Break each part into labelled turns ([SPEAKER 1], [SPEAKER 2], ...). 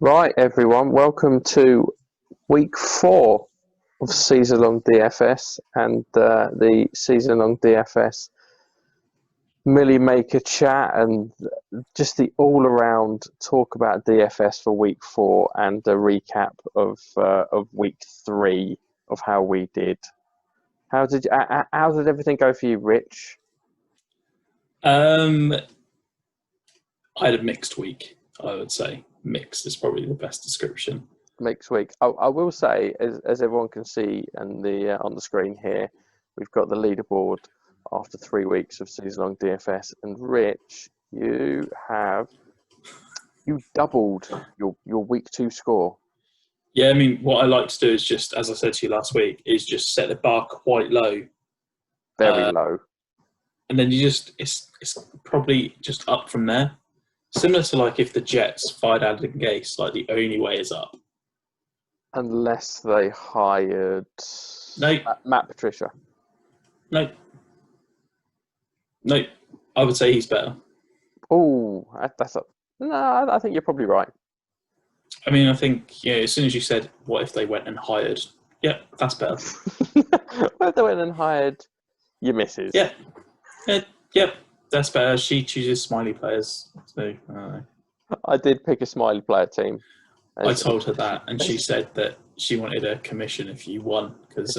[SPEAKER 1] Right, everyone, welcome to week 4 of season-long DFS and the season-long DFS Milly Maker chat and just the all-around talk about DFS for week 4 and a recap of week 3 of how we did. How did everything go for you, Rich?
[SPEAKER 2] I had a mixed week, I would say. Mixed is probably the best description.
[SPEAKER 1] Mixed week. I will say, as everyone can see on the screen here, we've got the leaderboard after 3 weeks of season-long DFS. And Rich, you doubled your week 2 score.
[SPEAKER 2] Yeah, I mean, what I like to do is just, as I said to you last week, is just set the bar quite low.
[SPEAKER 1] Very low.
[SPEAKER 2] And then it's probably just up from there. Similar to like if the Jets fired Adam Gase, like the only way is up.
[SPEAKER 1] Unless they hired Matt Patricia.
[SPEAKER 2] No. I would say he's better.
[SPEAKER 1] Oh, no, I think you're probably right.
[SPEAKER 2] I mean, I think, as soon as you said, what if they went and hired? Yeah, that's better.
[SPEAKER 1] What if they went and hired your missus?
[SPEAKER 2] Yeah, that's better. She chooses smiley players. So
[SPEAKER 1] I did pick a smiley player team.
[SPEAKER 2] I told her that, and she said that she wanted a commission if you won because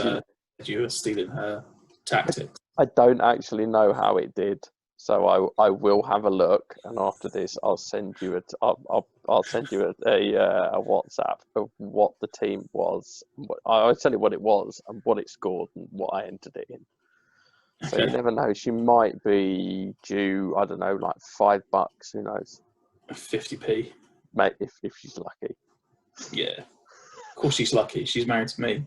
[SPEAKER 2] you were stealing her tactics.
[SPEAKER 1] I don't actually know how it did, so I will have a look, and after this, I'll send you I'll send you a WhatsApp of what the team was. I'll tell you what it was and what it scored and what I entered it in. So You never know. She might be due, I don't know, like $5. Who knows?
[SPEAKER 2] 50p.
[SPEAKER 1] Mate, if she's lucky.
[SPEAKER 2] Yeah. Of course she's lucky. She's married to me.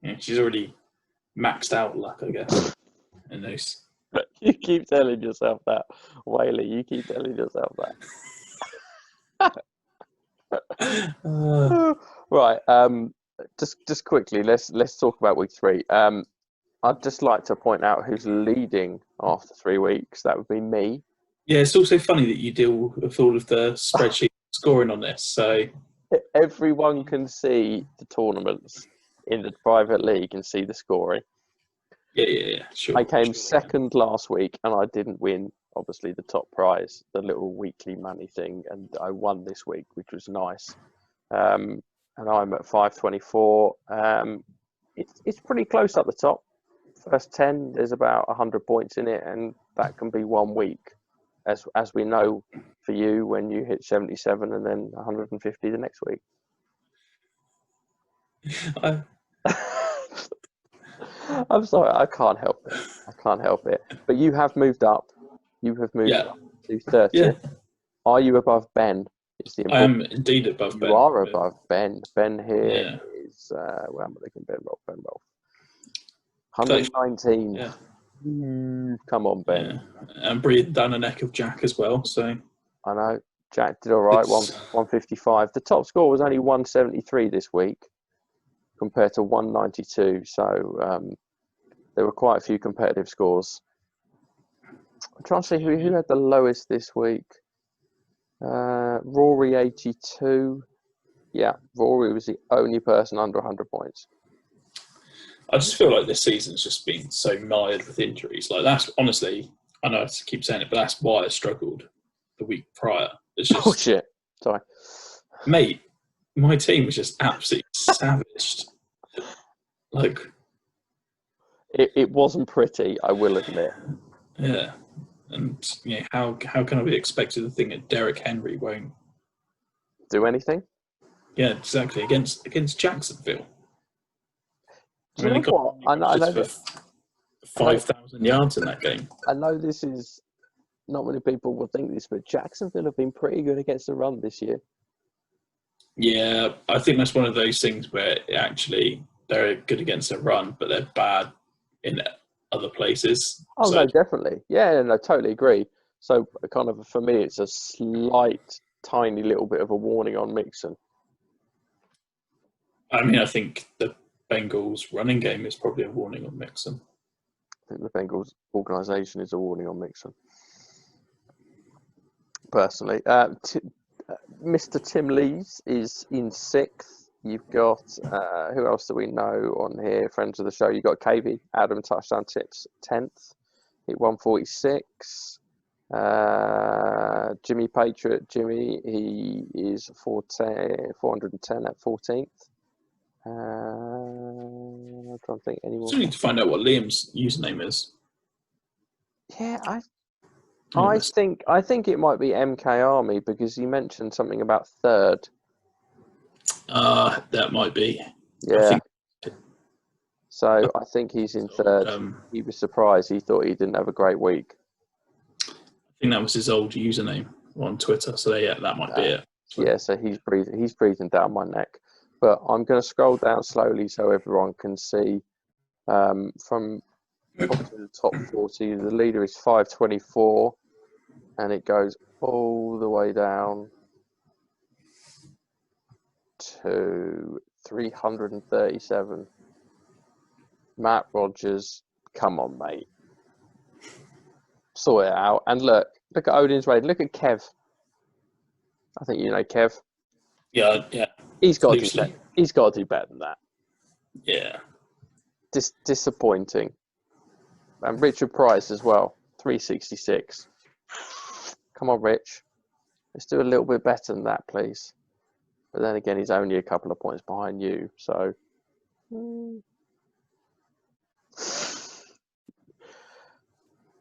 [SPEAKER 2] Yeah, she's already maxed out luck, I guess. And those.
[SPEAKER 1] You keep telling yourself that. Whaley, you keep telling yourself that. Right. Just quickly, let's talk about week 3. I'd just like to point out who's leading after 3 weeks. That would be me.
[SPEAKER 2] Yeah, it's also funny that you deal with all of the spreadsheet scoring on this. So
[SPEAKER 1] everyone can see the tournaments in the private league and see the scoring.
[SPEAKER 2] Yeah, sure.
[SPEAKER 1] I came second last week and I didn't win, obviously, the top prize, the little weekly money thing, and I won this week, which was nice. And I'm at 524. It's pretty close up the top. First 10, there's about 100 points in it, and that can be 1 week, as we know for you when you hit 77 and then 150 the next week. I'm sorry, I can't help it. But you have moved up. You have moved up to 30.
[SPEAKER 2] Yeah.
[SPEAKER 1] Are you above Ben?
[SPEAKER 2] I am indeed above Ben.
[SPEAKER 1] You are above Ben. Ben here is, where am I looking? Ben Rolf. 119.
[SPEAKER 2] Yeah.
[SPEAKER 1] Come on, Ben.
[SPEAKER 2] Yeah. And breathing down the neck of Jack as well. So
[SPEAKER 1] I know. Jack did all right, 155. The top score was only 173 this week compared to 192. So there were quite a few competitive scores. I'm trying to see who had the lowest this week. Rory 82. Yeah, Rory was the only person under 100 points.
[SPEAKER 2] I just feel like this season's just been so mired with injuries. Like that's honestly, I know I keep saying it, but that's why I struggled the week prior. It's just,
[SPEAKER 1] oh shit! Sorry,
[SPEAKER 2] mate. My team was just absolutely savaged. Like
[SPEAKER 1] it wasn't pretty, I will admit.
[SPEAKER 2] Yeah, and how can I be expected to think that Derrick Henry won't
[SPEAKER 1] do anything?
[SPEAKER 2] Yeah, exactly against Jacksonville.
[SPEAKER 1] Do you know what? I know this.
[SPEAKER 2] 5,000 yards in that game.
[SPEAKER 1] I know this is not many people will think this, but Jacksonville have been pretty good against the run this year.
[SPEAKER 2] Yeah, I think that's one of those things where actually they're good against the run, but they're bad in other places.
[SPEAKER 1] Oh, no, definitely. Yeah, no, totally agree. So kind of for me, it's a slight, tiny little bit of a warning on Mixon.
[SPEAKER 2] I mean, I think the Bengals running game is probably a warning on Mixon.
[SPEAKER 1] I think the Bengals organisation is a warning on Mixon. Personally, Mr. Tim Lees is in 6th. You've got, who else do we know on here? Friends of the show. You've got KV, Adam Touchdown Tips, 10th. Hit 146. Jimmy Patriot, Jimmy, he is 410 at 14th. I'm trying to think anymore.
[SPEAKER 2] Still need to find out what Liam's username is.
[SPEAKER 1] Yeah, I think it might be MK Army because you mentioned something about 3rd.
[SPEAKER 2] That might be.
[SPEAKER 1] Yeah. So I think he's in 3rd. He was surprised. He thought he didn't have a great week.
[SPEAKER 2] I think that was his old username on Twitter. So yeah, that might be it.
[SPEAKER 1] Yeah, so he's breathing down my neck. But I'm going to scroll down slowly so everyone can see. From obviously the top 40, the leader is 524, and it goes all the way down to 337. Matt Rogers, come on, mate. Sort it out. And look at Odin's raid. Look at Kev. I think you know Kev.
[SPEAKER 2] Yeah.
[SPEAKER 1] He's got to do better than that.
[SPEAKER 2] Yeah.
[SPEAKER 1] Disappointing. And Richard Price as well, 366. Come on, Rich. Let's do a little bit better than that, please. But then again, he's only a couple of points behind you, so.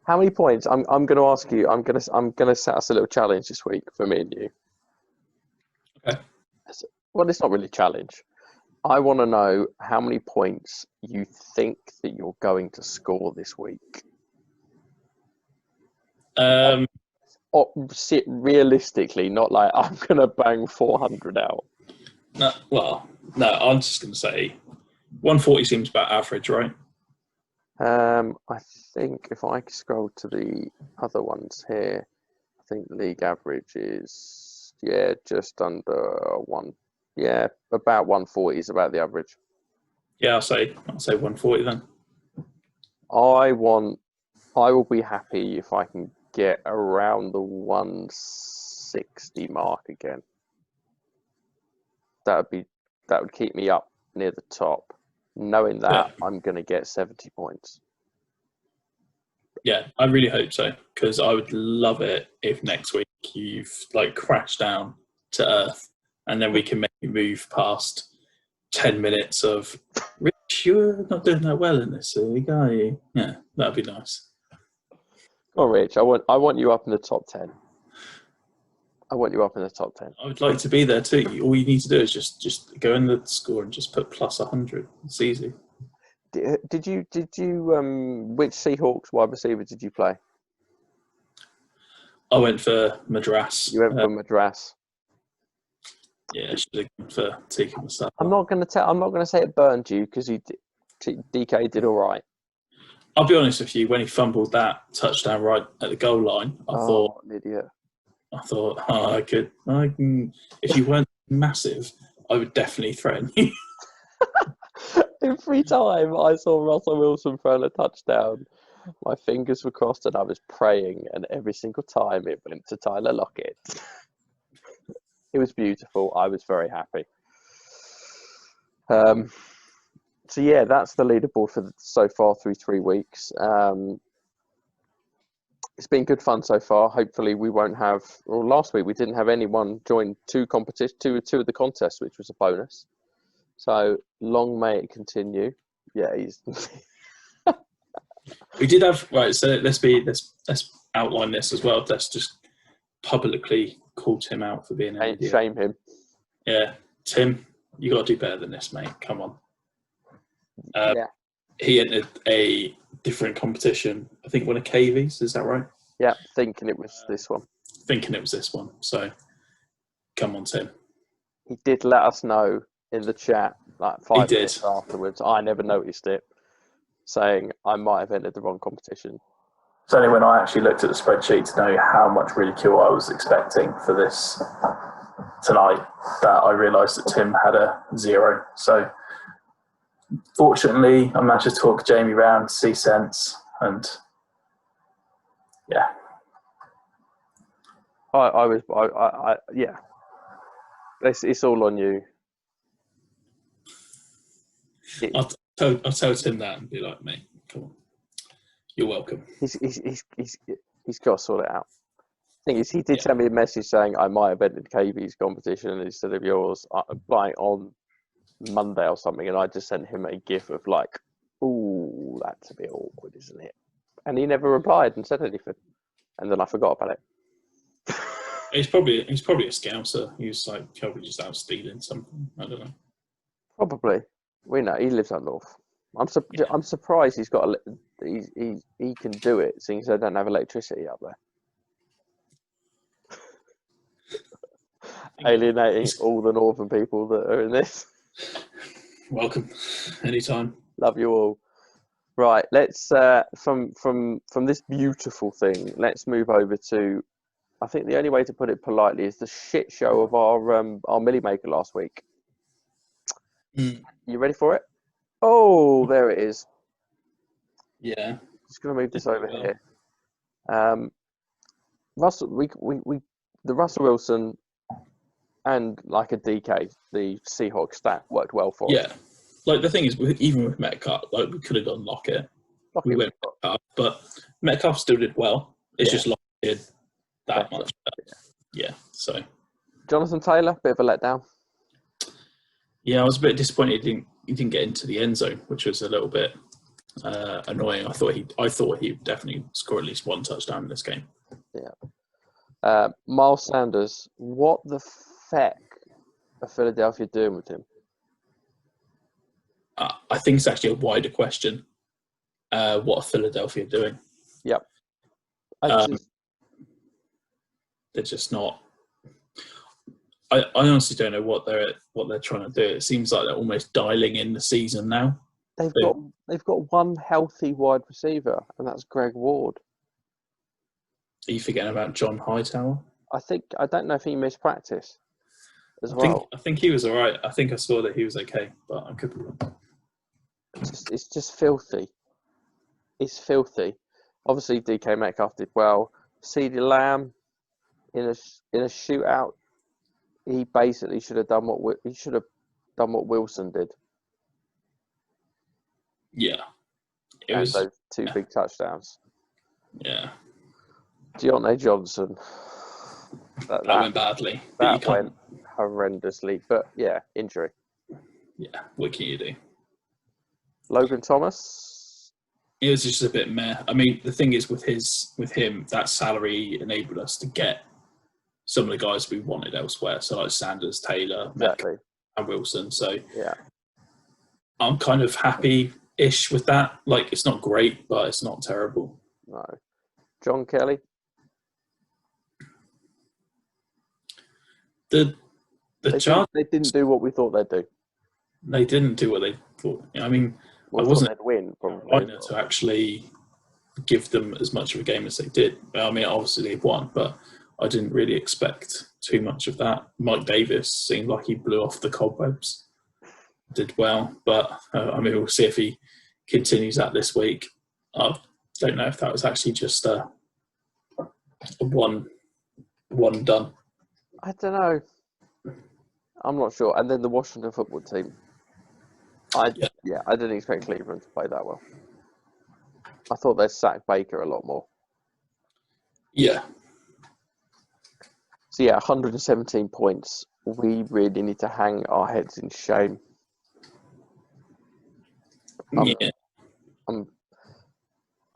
[SPEAKER 1] How many points? I'm going to ask you. I'm going to set us a little challenge this week for me and you.
[SPEAKER 2] Okay.
[SPEAKER 1] Well, it's not really a challenge. I want to know how many points you think that you're going to score this week. Realistically, not like I'm going to bang 400 out.
[SPEAKER 2] No, I'm just going to say 140 seems about average, right?
[SPEAKER 1] I think if I scroll to the other ones here, I think the league average is just under 1. Yeah, about 140 is about the average.
[SPEAKER 2] Yeah, I'll say 140 then.
[SPEAKER 1] I will be happy if I can get around the 160 mark again. That would keep me up near the top. Knowing that I'm going to get 70 points.
[SPEAKER 2] Yeah, I really hope so, because I would love it if next week you've crashed down to earth, and then we can maybe move past 10 minutes of Rich, you're not doing that well in this league, are you? Yeah, that'd be nice.
[SPEAKER 1] Oh, Rich, I want you up in the top 10. I want you up in the top 10.
[SPEAKER 2] I would like to be there too. All you need to do is just go in the score and just put plus 100. It's easy.
[SPEAKER 1] Did you which Seahawks wide receiver did you play?
[SPEAKER 2] I went for Madras.
[SPEAKER 1] You went for Madras.
[SPEAKER 2] Yeah, I should have gone for Tika Mustafa.
[SPEAKER 1] I'm not going to say it burned you because DK did all right.
[SPEAKER 2] I'll be honest with you. When he fumbled that touchdown right at the goal line, I thought,
[SPEAKER 1] an idiot.
[SPEAKER 2] I can. If you weren't massive, I would definitely threaten you.
[SPEAKER 1] Every time I saw Russell Wilson throw a touchdown, my fingers were crossed and I was praying, and every single time it went to Tyler Lockett. It was beautiful. I was very happy. So yeah, that's the leaderboard for so far through 3 weeks. It's been good fun so far. Hopefully we won't have. Well, last week we didn't have anyone join two of the contests, which was a bonus. So long may it continue. Yeah, he's.
[SPEAKER 2] We did have right. So let's outline this as well. Let's just publicly call Tim out for being an idiot.
[SPEAKER 1] Shame him.
[SPEAKER 2] Yeah, Tim, you got to do better than this, mate. Come on.
[SPEAKER 1] Yeah.
[SPEAKER 2] He entered a different competition. I think one of KV's. Is that right?
[SPEAKER 1] Yeah, thinking it was this one.
[SPEAKER 2] So, come on, Tim.
[SPEAKER 1] He did let us know in the chat like 5 minutes afterwards. I never noticed it, saying I might have entered the wrong competition.
[SPEAKER 2] It's only when I actually looked at the spreadsheet to know how much ridicule I was expecting for this tonight that I realised that Tim had a 0. So, fortunately, I managed to talk Jamie round, see sense, and yeah.
[SPEAKER 1] Yeah. It's all on you.
[SPEAKER 2] I'll tell Tim that and be like, mate, come on, you're welcome.
[SPEAKER 1] He's got to sort it out. Thing is, he did
[SPEAKER 2] Yeah.
[SPEAKER 1] send me a message saying I might have entered KB's competition instead of yours, like on Monday or something, and I just sent him a gif of like, "Ooh, that's a bit awkward, isn't it?" And he never replied and said anything, and then I forgot about it.
[SPEAKER 2] He's probably a scouser. He's like probably just out stealing something. I don't know.
[SPEAKER 1] Probably. We know he lives up north. I'm surprised he's got he can do it, since they don't have electricity up there. Alienating all the northern people that are in this.
[SPEAKER 2] Welcome, anytime.
[SPEAKER 1] Love you all. Right, let's from this beautiful thing, let's move over to. I think the only way to put it politely is the shit show of our Milly Maker last week. You ready for it? Oh, there it is.
[SPEAKER 2] Yeah.
[SPEAKER 1] Just gonna move this over here. Russell, the Russell Wilson and like a DK, the Seahawks stat worked well for us.
[SPEAKER 2] Yeah. Like the thing is, even with Metcalf, like we could have done Lockett. We went Metcalf, but Metcalf still did well. It's just Lockett did that much better. Yeah. So
[SPEAKER 1] Jonathan Taylor, bit of a letdown.
[SPEAKER 2] Yeah, I was a bit disappointed he didn't get into the end zone, which was a little bit annoying. I thought he would definitely score at least one touchdown in this game.
[SPEAKER 1] Yeah. Miles Sanders, what the feck are Philadelphia doing with him?
[SPEAKER 2] I think it's actually a wider question. What are Philadelphia doing?
[SPEAKER 1] Yep.
[SPEAKER 2] They're just not. I honestly don't know what they're trying to do. It seems like they're almost dialing in the season now.
[SPEAKER 1] They've got one healthy wide receiver, and that's Greg Ward.
[SPEAKER 2] Are you forgetting about John Hightower?
[SPEAKER 1] I don't know if he missed practice as well.
[SPEAKER 2] I think he was all right. I think I saw that he was okay, but I could be wrong.
[SPEAKER 1] It's just filthy. It's filthy. Obviously, DK Metcalf did well. CeeDee Lamb in a shootout. He basically should have done what Wilson did.
[SPEAKER 2] Yeah,
[SPEAKER 1] Those two big touchdowns.
[SPEAKER 2] Yeah,
[SPEAKER 1] Deontay Johnson.
[SPEAKER 2] That went badly.
[SPEAKER 1] That went horrendously, but yeah, injury.
[SPEAKER 2] Yeah, what can you do?
[SPEAKER 1] Logan Thomas.
[SPEAKER 2] It was just a bit meh. I mean, the thing is with him, that salary enabled us to get some of the guys we wanted elsewhere. So like Sanders, Taylor,
[SPEAKER 1] exactly,
[SPEAKER 2] and Wilson. So
[SPEAKER 1] yeah,
[SPEAKER 2] I'm kind of happy-ish with that. Like, it's not great, but it's not terrible.
[SPEAKER 1] No. John Kelly.
[SPEAKER 2] They
[SPEAKER 1] didn't do what we thought they'd do.
[SPEAKER 2] They didn't do what they thought. I mean, I
[SPEAKER 1] wasn't they'd win probably
[SPEAKER 2] to actually give them as much of a game as they did. I mean, obviously they've won, but I didn't really expect too much of that. Mike Davis seemed like he blew off the cobwebs. Did well, but I mean, we'll see if he continues that this week. I don't know if that was actually just a one done.
[SPEAKER 1] I don't know. I'm not sure. And then the Washington football team. I didn't expect Cleveland to play that well. I thought they'd sack Baker a lot more.
[SPEAKER 2] Yeah.
[SPEAKER 1] So 117 points. We really need to hang our heads in shame.
[SPEAKER 2] The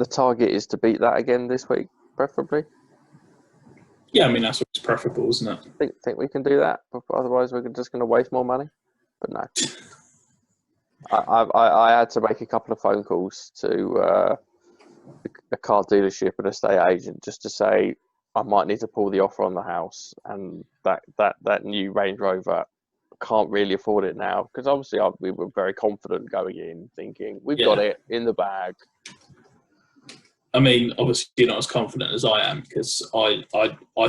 [SPEAKER 1] target is to beat that again this week, preferably.
[SPEAKER 2] Yeah, I mean, that's what's preferable, isn't it?
[SPEAKER 1] Think we can do that? Otherwise, we're just going to waste more money. But no. I had to make a couple of phone calls to a car dealership and a estate agent just to say I might need to pull the offer on the house, and that new Range Rover, can't really afford it now, because obviously we were very confident going in, thinking we've got it in the bag.
[SPEAKER 2] I mean, obviously you're not as confident as I am, because I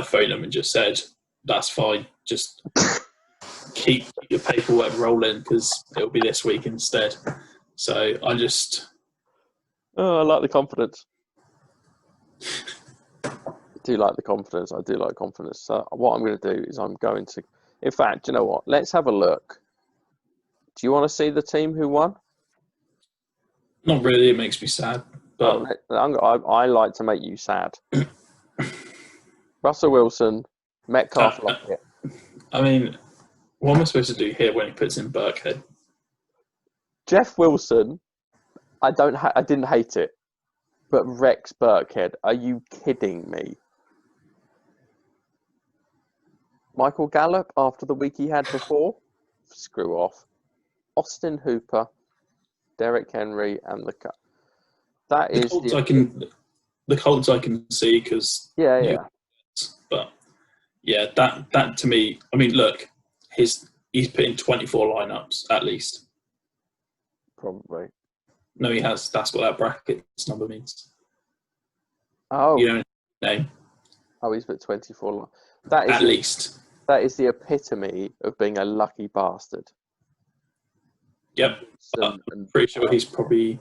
[SPEAKER 2] phoned them and just said, that's fine, just keep your paperwork rolling because it'll be this week instead. So I just...
[SPEAKER 1] I like the confidence. I do like confidence. So what I'm going to do is I'm going to... In fact, do you know what? Let's have a look. Do you want to see the team who won?
[SPEAKER 2] Not really. It makes me sad. But
[SPEAKER 1] I like to make you sad. Russell Wilson, Metcalf Lockett.
[SPEAKER 2] I mean, what am I supposed to do here when he puts in Burkhead?
[SPEAKER 1] Jeff Wilson, I didn't hate it, but Rex Burkhead, are you kidding me? Michael Gallup after the week he had before, screw off. Austin Hooper, Derrick Henry, and
[SPEAKER 2] the Colts I can see because
[SPEAKER 1] yeah.
[SPEAKER 2] But yeah, that to me, I mean, look, he's put in 24 lineups at least.
[SPEAKER 1] Probably.
[SPEAKER 2] No, he has. That's what that brackets number means.
[SPEAKER 1] Oh.
[SPEAKER 2] You don't know.
[SPEAKER 1] Oh, he's put 24. That is
[SPEAKER 2] at least.
[SPEAKER 1] That is the epitome of being a lucky bastard.
[SPEAKER 2] Yep. I'm pretty sure he's probably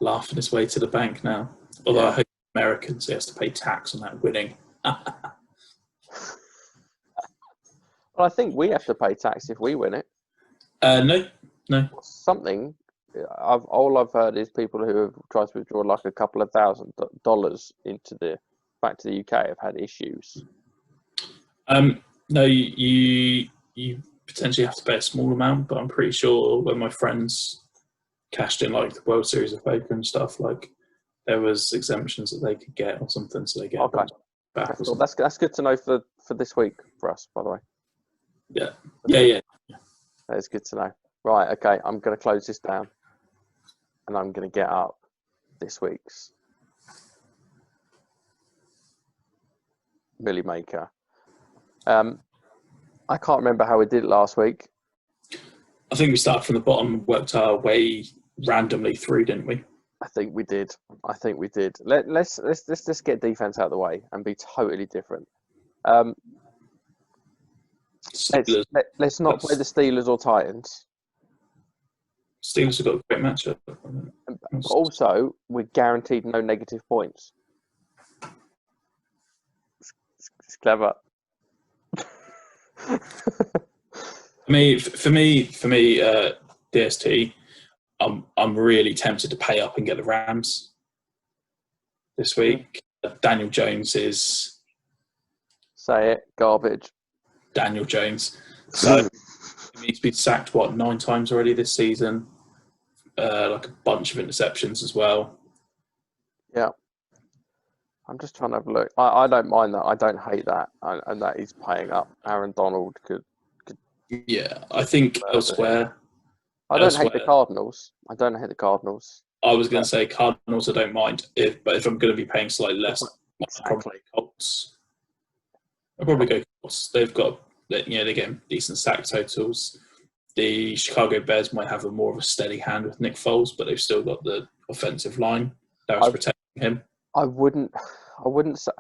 [SPEAKER 2] laughing his way to the bank now. Although I hope Americans, he has to pay tax on that winning.
[SPEAKER 1] Well, I think we have to pay tax if we win it.
[SPEAKER 2] No.
[SPEAKER 1] Something. All I've heard is people who have tried to withdraw like a couple of $1,000 back to the UK have had issues.
[SPEAKER 2] No, you potentially have to pay a small amount, but I'm pretty sure when my friends cashed in like the World Series of Poker and stuff, like there was exemptions that they could get or something, so they get back.
[SPEAKER 1] That's good to know for this week for us, by the way.
[SPEAKER 2] Yeah.
[SPEAKER 1] That is good to know. Right, okay, I'm going to close this down, and I'm going to get up this week's Milly Maker. I can't remember how we did it last week.
[SPEAKER 2] I think we started from the bottom and worked our way randomly through, didn't we?
[SPEAKER 1] I think we did. Let's just get defense out of the way and be totally different. Let's not play the Steelers or Titans.
[SPEAKER 2] Steelers have got a great matchup.
[SPEAKER 1] But also, we're guaranteed no negative points. It's clever.
[SPEAKER 2] For me, DST, I'm really tempted to pay up and get the Rams this week. Daniel Jones is...
[SPEAKER 1] Say it, garbage.
[SPEAKER 2] Daniel Jones. So he's been sacked, 9 times already this season? Like a bunch of interceptions as well. Yeah.
[SPEAKER 1] I'm just trying to have a look. I don't mind that. I don't hate that. And that he's paying up. Aaron Donald could.
[SPEAKER 2] Yeah, I think elsewhere.
[SPEAKER 1] I don't hate the Cardinals. I
[SPEAKER 2] was going to say Cardinals I don't mind. But if I'm going to be paying slightly less, probably Colts. I'll probably go Colts. They've got, they're getting decent sack totals. The Chicago Bears might have more of a steady hand with Nick Foles, but they've still got the offensive line that was protecting him.
[SPEAKER 1] I wouldn't say.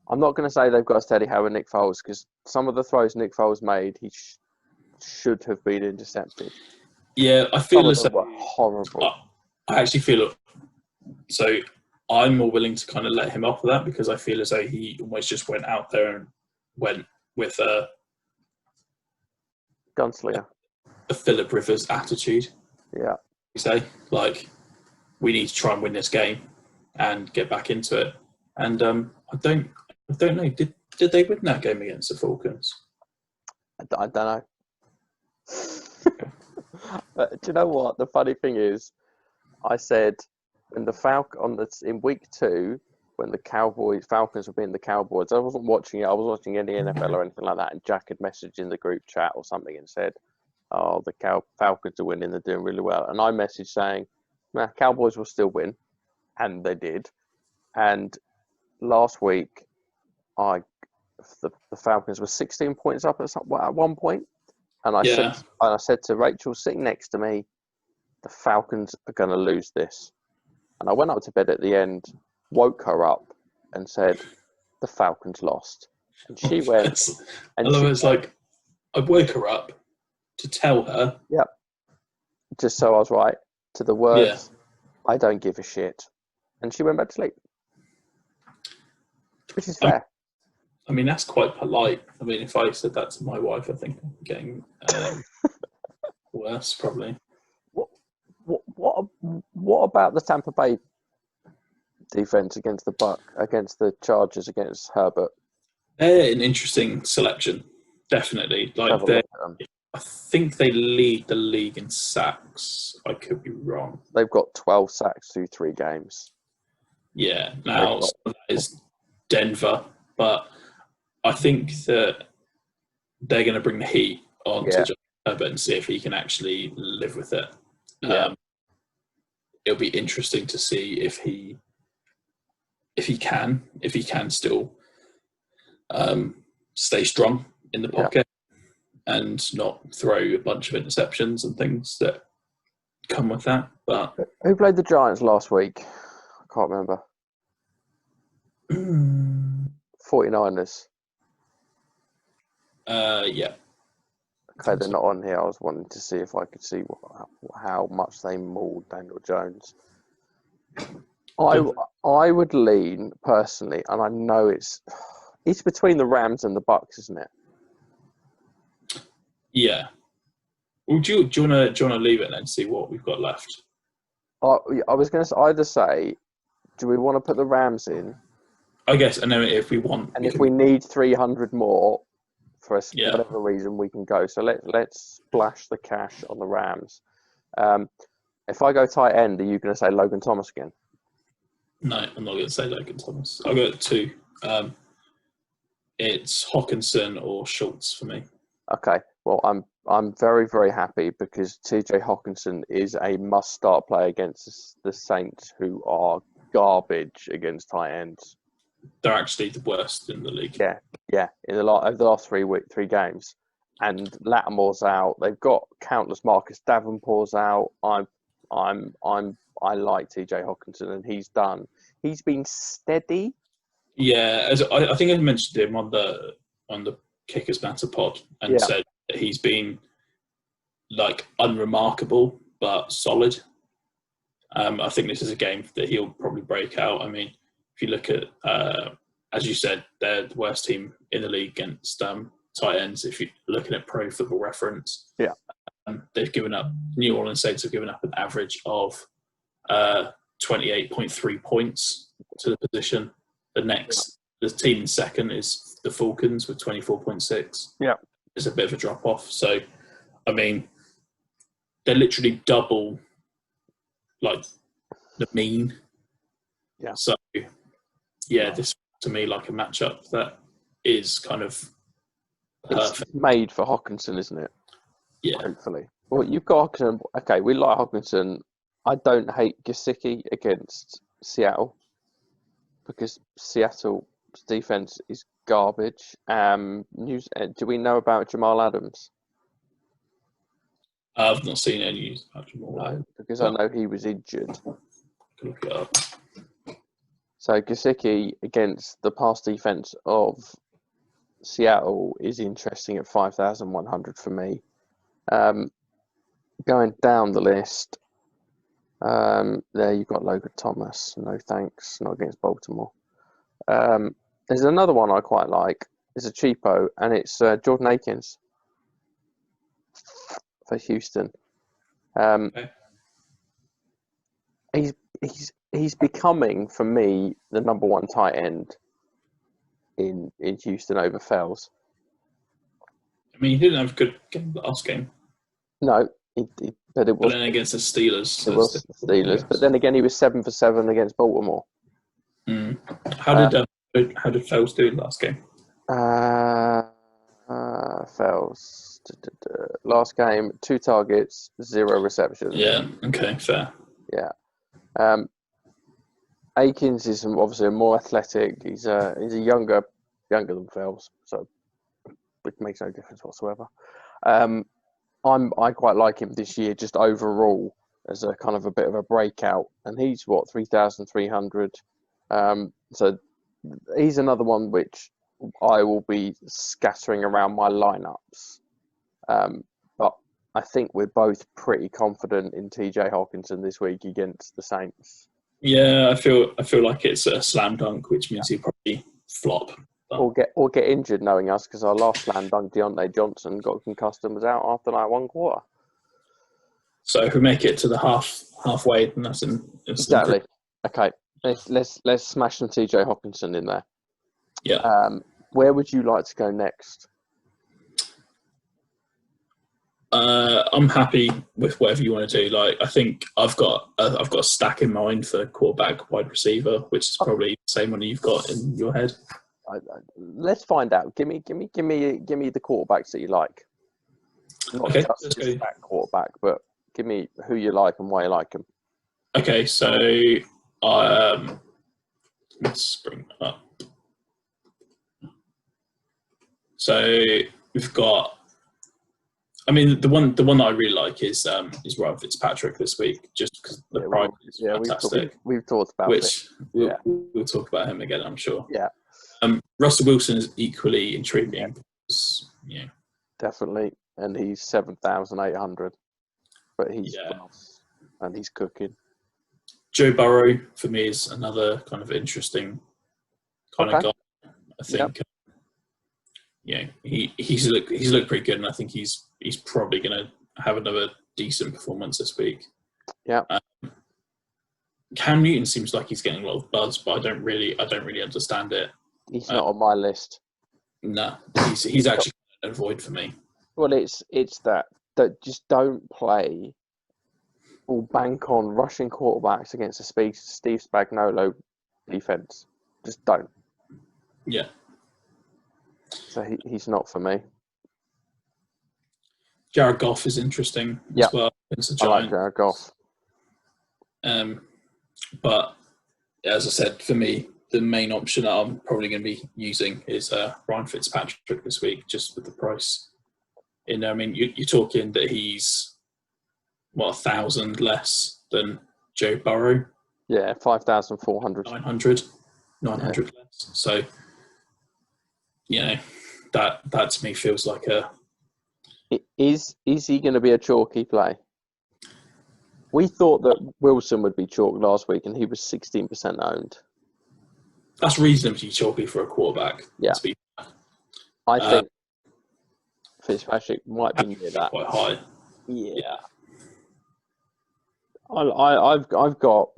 [SPEAKER 1] I'm not going to say they've got a steady hand with Nick Foles because some of the throws Nick Foles made, he should have been intercepted.
[SPEAKER 2] Yeah, I feel
[SPEAKER 1] as though horrible.
[SPEAKER 2] I actually feel so. I'm more willing to kind of let him off of that because I feel as though he almost just went out there and went with a
[SPEAKER 1] gunslinger,
[SPEAKER 2] a Phillip Rivers attitude.
[SPEAKER 1] Yeah,
[SPEAKER 2] you say we need to try and win this game and get back into it. And I don't know. Did they win that game against the Falcons?
[SPEAKER 1] I don't know. Do you know what the funny thing is? I said when in week 2 when the Falcons were beating the Cowboys. I wasn't watching it. I wasn't watching any NFL or anything like that. And Jack had messaged in the group chat or something and said, "Oh, the Falcons are winning. They're doing really well." And I messaged saying, "Nah, Cowboys will still win," and they did. And last week, the Falcons were 16 points up at one point. And I said to Rachel sitting next to me, the Falcons are going to lose this. And I went up to bed at the end, woke her up and said, the Falcons lost. And she went...
[SPEAKER 2] I love it. It's like, I woke her up to tell her...
[SPEAKER 1] Yep. Just so I was right. To the words, I don't give a shit. And she went back to sleep. Which is fair.
[SPEAKER 2] I mean, that's quite polite. I mean, if I said that to my wife, I think I'm getting worse, probably.
[SPEAKER 1] What about the Tampa Bay defense against the Chargers against Herbert?
[SPEAKER 2] They're an interesting selection, definitely. Like
[SPEAKER 1] Have a look at them.
[SPEAKER 2] I think they lead the league in sacks. I could be wrong.
[SPEAKER 1] They've got 12 sacks through 3 games.
[SPEAKER 2] Yeah, now some of that is Denver, but I think that they're going to bring the heat on to Justin Herbert and see if he can actually live with it.
[SPEAKER 1] Yeah.
[SPEAKER 2] It'll be interesting to see if he can still stay strong in the pocket and not throw a bunch of interceptions and things that come with that. But
[SPEAKER 1] who played the Giants last week? I can't remember. 49ers.
[SPEAKER 2] Yeah.
[SPEAKER 1] Okay, they're not on here. I was wanting to see if I could see how much they mauled Daniel Jones. I would lean personally, and I know it's between the Rams and the Bucks, isn't it?
[SPEAKER 2] Yeah. Well, do you want to leave it and see what we've got left?
[SPEAKER 1] I was going to either say, do we want to put the Rams in?
[SPEAKER 2] I guess, and then if we want,
[SPEAKER 1] and if we need 300 more for whatever reason, we can go. So let's splash the cash on the Rams. If I go tight end, are you going to say Logan Thomas again?
[SPEAKER 2] No, I'm not going to say Logan Thomas. I'll go at 2. It's Hawkinson or Schultz for me.
[SPEAKER 1] Okay. Well, I'm very, very happy because TJ Hawkinson is a must-start play against the Saints, who are garbage against tight ends.
[SPEAKER 2] They're actually the worst in the league.
[SPEAKER 1] Yeah. Over the last 3 games, and Lattimore's out. They've got countless Marcus Davenport's out. I like TJ Hawkinson, and he's been steady. Yeah,
[SPEAKER 2] I think I mentioned him on the Kickers Matter pod and said that he's been like unremarkable but solid. I think this is a game that he'll probably break out. I mean, if you look at, as you said, they're the worst team in the league against tight ends. If you're looking at Pro Football Reference, they've given up. New Orleans Saints have given up an average of 28.3 points to the position. The team in second is the Falcons with 24.6.
[SPEAKER 1] Yeah,
[SPEAKER 2] it's a bit of a drop off. So, I mean, they're literally double like the mean.
[SPEAKER 1] Yeah.
[SPEAKER 2] So, this to me like a matchup that is kind of perfect.
[SPEAKER 1] It's made for Hawkinson, isn't it?
[SPEAKER 2] Yeah.
[SPEAKER 1] Hopefully. Well, you've got Hawkinson. Okay, we like Hawkinson. I don't hate Gesicki against Seattle because Seattle's defense is garbage. Do we know about Jamal Adams?
[SPEAKER 2] I've not seen any news about Jamal.
[SPEAKER 1] No, because I know he was injured.
[SPEAKER 2] Look it up.
[SPEAKER 1] So Gesicki against the pass defense of Seattle is interesting at 5,100 for me. Going down the list, there you've got Logan Thomas. No thanks, not against Baltimore. There's another one I quite like. It's a cheapo, and it's Jordan Akins for Houston.
[SPEAKER 2] Okay.
[SPEAKER 1] He's becoming, for me, the number one tight end in Houston over Fells.
[SPEAKER 2] I mean, he didn't have a good game last game.
[SPEAKER 1] No, but it was.
[SPEAKER 2] But then against the Steelers.
[SPEAKER 1] It was the Steelers, but then again, he was 7 for 7 against Baltimore.
[SPEAKER 2] How did Fells do last game?
[SPEAKER 1] Fells last game, 2 targets, 0 receptions.
[SPEAKER 2] Yeah. Okay. Fair.
[SPEAKER 1] Yeah. Akins is obviously more athletic. He's younger than Fells, so it makes no difference whatsoever. I quite like him this year, just overall as a kind of a bit of a breakout, and he's 3,300. So he's another one which I will be scattering around my lineups. But I think we're both pretty confident in TJ Hawkinson this week against the Saints.
[SPEAKER 2] Yeah, I feel like it's a slam dunk, which means he'll probably flop.
[SPEAKER 1] or get injured, knowing us, because our last slam dunk Deontay Johnson got concussed and was out after like one quarter.
[SPEAKER 2] So if we make it to the halfway, then that's
[SPEAKER 1] exactly. Okay, let's smash some TJ Hawkinson in there.
[SPEAKER 2] Yeah.
[SPEAKER 1] Where would you like to go next?
[SPEAKER 2] I'm happy with whatever you want to do. Like, I think I've got a stack in mind for quarterback, wide receiver, which is probably the same one you've got in your head.
[SPEAKER 1] Let's find out. Give me the quarterbacks that you like. Not
[SPEAKER 2] okay,
[SPEAKER 1] just that quarterback, but give me who you like and why you like them.
[SPEAKER 2] Okay, so let's bring that up. So we've got. I mean, the one that I really like is Ryan Fitzpatrick this week, just because the price is fantastic.
[SPEAKER 1] We've talked about
[SPEAKER 2] which we'll talk about him again, I'm sure.
[SPEAKER 1] Yeah.
[SPEAKER 2] Russell Wilson is equally intriguing.
[SPEAKER 1] Yeah. Definitely, and he's 7,800, but he's and he's cooking.
[SPEAKER 2] Joe Burrow for me is another kind of interesting kind of guy. I think. He's looked pretty good, and I think he's probably going to have another decent performance this week.
[SPEAKER 1] Yeah.
[SPEAKER 2] Cam Newton seems like he's getting a lot of buzz, but I don't really understand it.
[SPEAKER 1] He's not on my list.
[SPEAKER 2] No, he's actually a void for me.
[SPEAKER 1] Well, it's that just don't play or bank on rushing quarterbacks against a Steve Spagnuolo defense. Just don't.
[SPEAKER 2] Yeah.
[SPEAKER 1] So he's not for me.
[SPEAKER 2] Jared Goff is interesting as well.
[SPEAKER 1] I like Jared Goff.
[SPEAKER 2] But as I said, for me, the main option that I'm probably going to be using is Ryan Fitzpatrick this week, just with the price. I mean, you're talking that he's 1,000 less than Joe Burrow.
[SPEAKER 1] Yeah, 5,400.
[SPEAKER 2] 900 less. So, that to me feels like a.
[SPEAKER 1] Is he going to be a chalky play? We thought that Wilson would be chalk last week, and he was 16% owned.
[SPEAKER 2] That's reasonably chalky for a quarterback.
[SPEAKER 1] Yeah, I think Fitzpatrick might be near that.
[SPEAKER 2] Quite high.
[SPEAKER 1] Yeah. I've got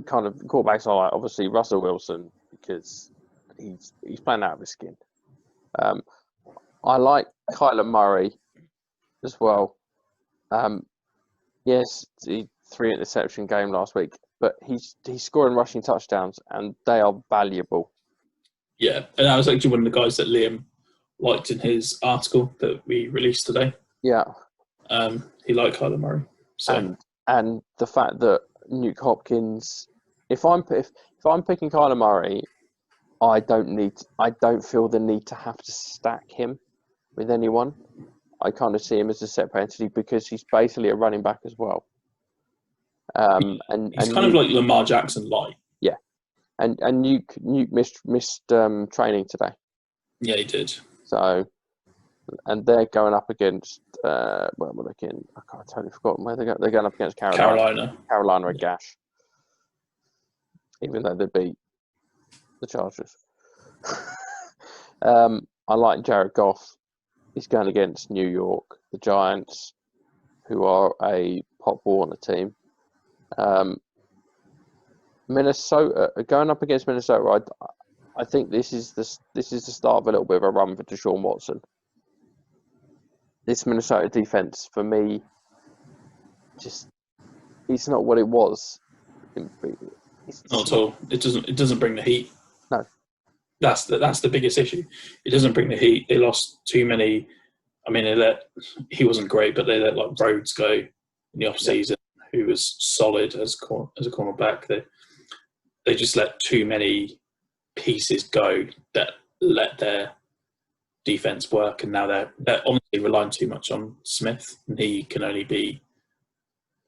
[SPEAKER 1] kind of quarterbacks. I like obviously Russell Wilson because he's playing out of his skin. I like Kyler Murray as well. Yes, the 3 interception game last week, but he's scoring rushing touchdowns, and they are valuable.
[SPEAKER 2] Yeah, and that was actually one of the guys that Liam liked in his article that we released today.
[SPEAKER 1] Yeah,
[SPEAKER 2] he liked Kyler Murray. So
[SPEAKER 1] and the fact that Nuke Hopkins, if I'm picking Kyler Murray, I don't feel the need to have to stack him with anyone. I kind of see him as a separate entity because he's basically a running back as well. And
[SPEAKER 2] he's kind of like Lamar Jackson light.
[SPEAKER 1] Yeah, and Nuke missed training today.
[SPEAKER 2] Yeah, he did.
[SPEAKER 1] So, and they're going up against where am I looking? I totally forgotten where they're going up against Carolina. Carolina at Gash, even though they beat the Chargers. I like Jared Goff. He's going against New York, the Giants, who are a Pop Warner team. Minnesota, going up against Minnesota, I think this is the start of a little bit of a run for Deshaun Watson. This Minnesota defense, for me, it's not what it was.
[SPEAKER 2] Not at all. It doesn't bring the heat.
[SPEAKER 1] No.
[SPEAKER 2] That's the biggest issue. It doesn't bring the heat. They lost too many. I mean, he wasn't great, but they let like Rhodes go in the off season, who was solid as a cornerback. They just let too many pieces go that let their defense work, and now they're honestly relying too much on Smith, and he can only be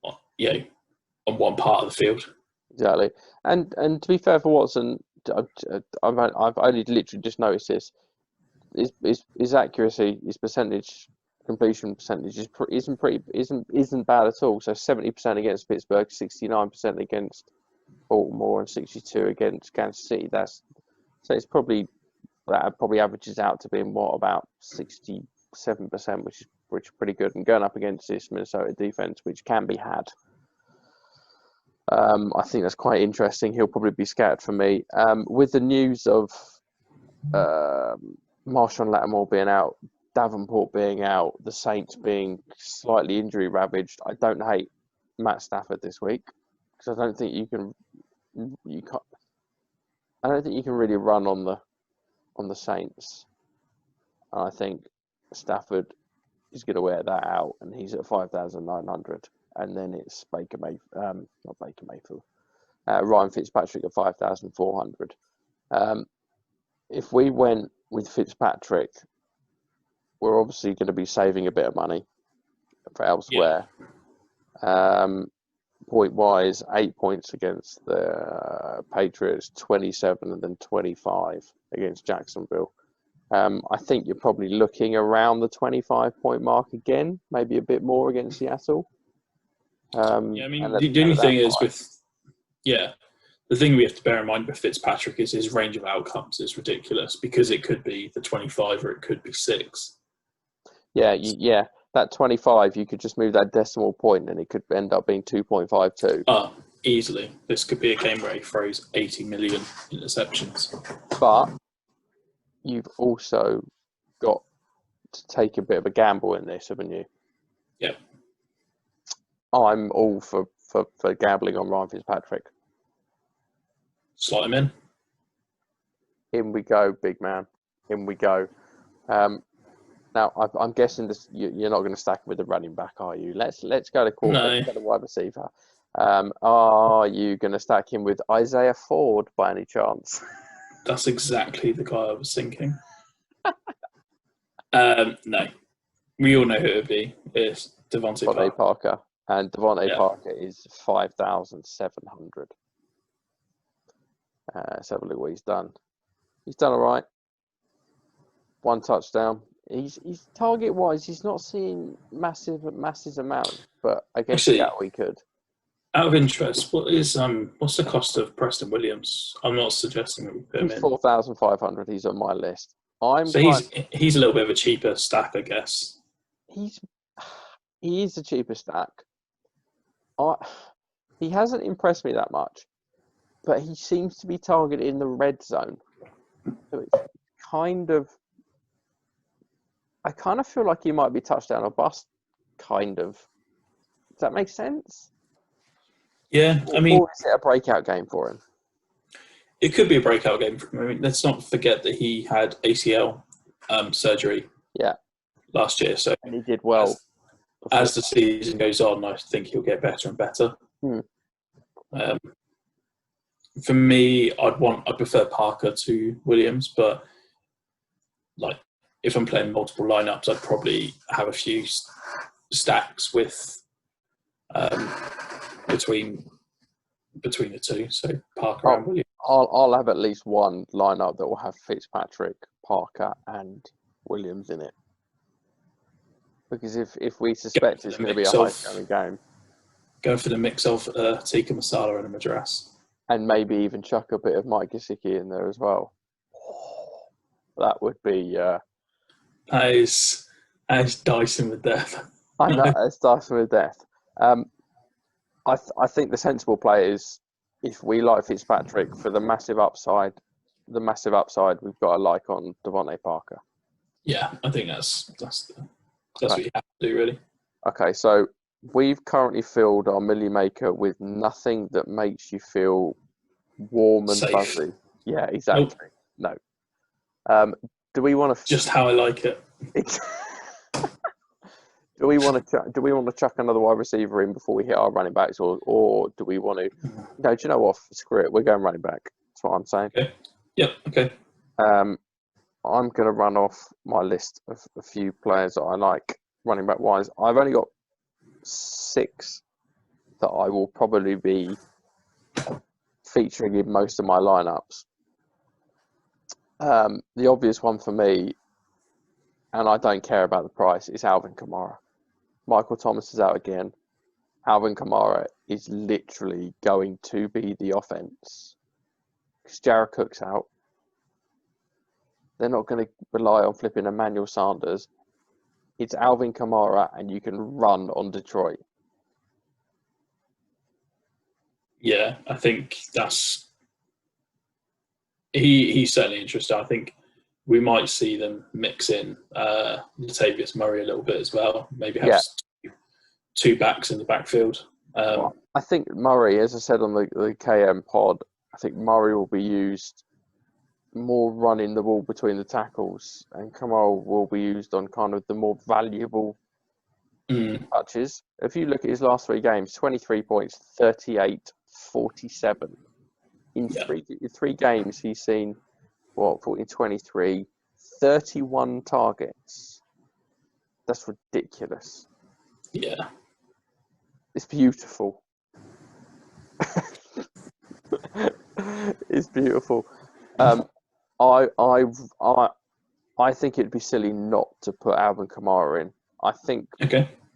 [SPEAKER 2] on one part of the field.
[SPEAKER 1] Exactly, and to be fair for Watson, I've only literally just noticed this. His accuracy, his completion percentage isn't bad at all. So 70% against Pittsburgh, 69% against Baltimore, and 62% against Kansas City. So it's probably that probably averages out to being about 67%, which is pretty good. And going up against this Minnesota defense, which can be had, I think that's quite interesting. He'll probably be scattered for me. With the news of Marshawn Lattimore being out, Davenport being out, the Saints being slightly injury ravaged, I don't hate Matt Stafford this week because I don't think you can really run on the Saints. And I think Stafford is going to wear that out, and he's at 5,900, and then it's Ryan Fitzpatrick at 5,400. If we went with Fitzpatrick, we're obviously going to be saving a bit of money for elsewhere. Yeah. Point-wise, 8 points against the Patriots, 27 and then 25 against Jacksonville. I think you're probably looking around the 25-point mark again, maybe a bit more against Seattle.
[SPEAKER 2] The only thing is the thing we have to bear in mind with Fitzpatrick is his range of outcomes is ridiculous because it could be the 25 or it could be 6.
[SPEAKER 1] Yeah. That 25, you could just move that decimal point and it could end up being 2.52.
[SPEAKER 2] Easily. This could be a game where he throws 80 million interceptions.
[SPEAKER 1] But you've also got to take a bit of a gamble in this, haven't you?
[SPEAKER 2] Yeah.
[SPEAKER 1] I'm all for gambling on Ryan Fitzpatrick.
[SPEAKER 2] Slot him in.
[SPEAKER 1] In we go, big man. In we go. Now, I'm guessing you're not going to stack with the running back, are you? Let's go to quarterback.
[SPEAKER 2] No.
[SPEAKER 1] Let's go to wide receiver. Are you going to stack him with Isaiah Ford by any chance?
[SPEAKER 2] That's exactly the guy I was thinking. No. We all know who it would be. It's Devontae
[SPEAKER 1] Parker. And Devontae Parker is 5,700. Let's have a look what he's done. He's done all right. 1 touchdown. He's target-wise, he's not seeing massive amounts, but against Seattle he could.
[SPEAKER 2] Out of interest, what's the cost of Preston Williams? I'm not suggesting that we put him in.
[SPEAKER 1] 4,500. He's on my list.
[SPEAKER 2] He's a little bit of a cheaper stack, I guess.
[SPEAKER 1] He is a cheaper stack. He hasn't impressed me that much, but he seems to be targeted in the red zone. So it's I kind of feel like he might be touchdown or bust, kind of. Does that make sense?
[SPEAKER 2] Yeah,
[SPEAKER 1] or is it a breakout game for him?
[SPEAKER 2] It could be a breakout game for him. I mean, let's not forget that he had ACL surgery last year. So
[SPEAKER 1] and he did well.
[SPEAKER 2] As the season goes on, I think he'll get better and better. For me, I'd prefer Parker to Williams, but if I'm playing multiple lineups, I'd probably have a few stacks with between the two. So Parker and Williams.
[SPEAKER 1] I'll have at least one lineup that will have Fitzpatrick, Parker, and Williams in it. Because if we suspect it's going to be a high-scoring game.
[SPEAKER 2] Go for the mix of Tikka Masala and a Madras.
[SPEAKER 1] And maybe even chuck a bit of Mike Gesicki in there as well. That would be...
[SPEAKER 2] That is dicing with death.
[SPEAKER 1] I know, it's dicing with death. I think the sensible play is, if we like Fitzpatrick for the massive upside, we've got a like on Devontae Parker.
[SPEAKER 2] Yeah, I think that's what you have to do, really. Okay,
[SPEAKER 1] so we've currently filled our Milly Maker with nothing that makes you feel warm and fuzzy. Yeah, exactly. Nope. No. Do we want to
[SPEAKER 2] just how I like it?
[SPEAKER 1] Do we want to chuck another wide receiver in before we hit our running backs, or do we want to? No, do you know what? Screw it. We're going running back. That's what I'm saying.
[SPEAKER 2] Okay. Yep. Okay.
[SPEAKER 1] I'm going to run off my list of a few players that I like running back wise. I've only got 6 that I will probably be featuring in most of my lineups. The obvious one for me, and I don't care about the price, is Alvin Kamara. Michael Thomas is out again. Alvin Kamara is literally going to be the offense because Jared Cook's out. They're not going to rely on flipping Emmanuel Sanders. It's Alvin Kamara, and you can run on Detroit.
[SPEAKER 2] Yeah, I think that's he's certainly interesting. I think we might see them mix in Latavius Murray a little bit as well. Maybe have two backs in the backfield.
[SPEAKER 1] Well, I think Murray, as I said on the KM pod, I think Murray will be used more running the ball between the tackles, and Kamara will be used on kind of the more valuable touches. If you look at his last 3 games, 23 points, 38, 47. In three games, he's seen, 14, 23, 31 targets. That's ridiculous.
[SPEAKER 2] Yeah.
[SPEAKER 1] It's beautiful. It's beautiful. I think it'd be silly not to put Alvin Kamara in. I think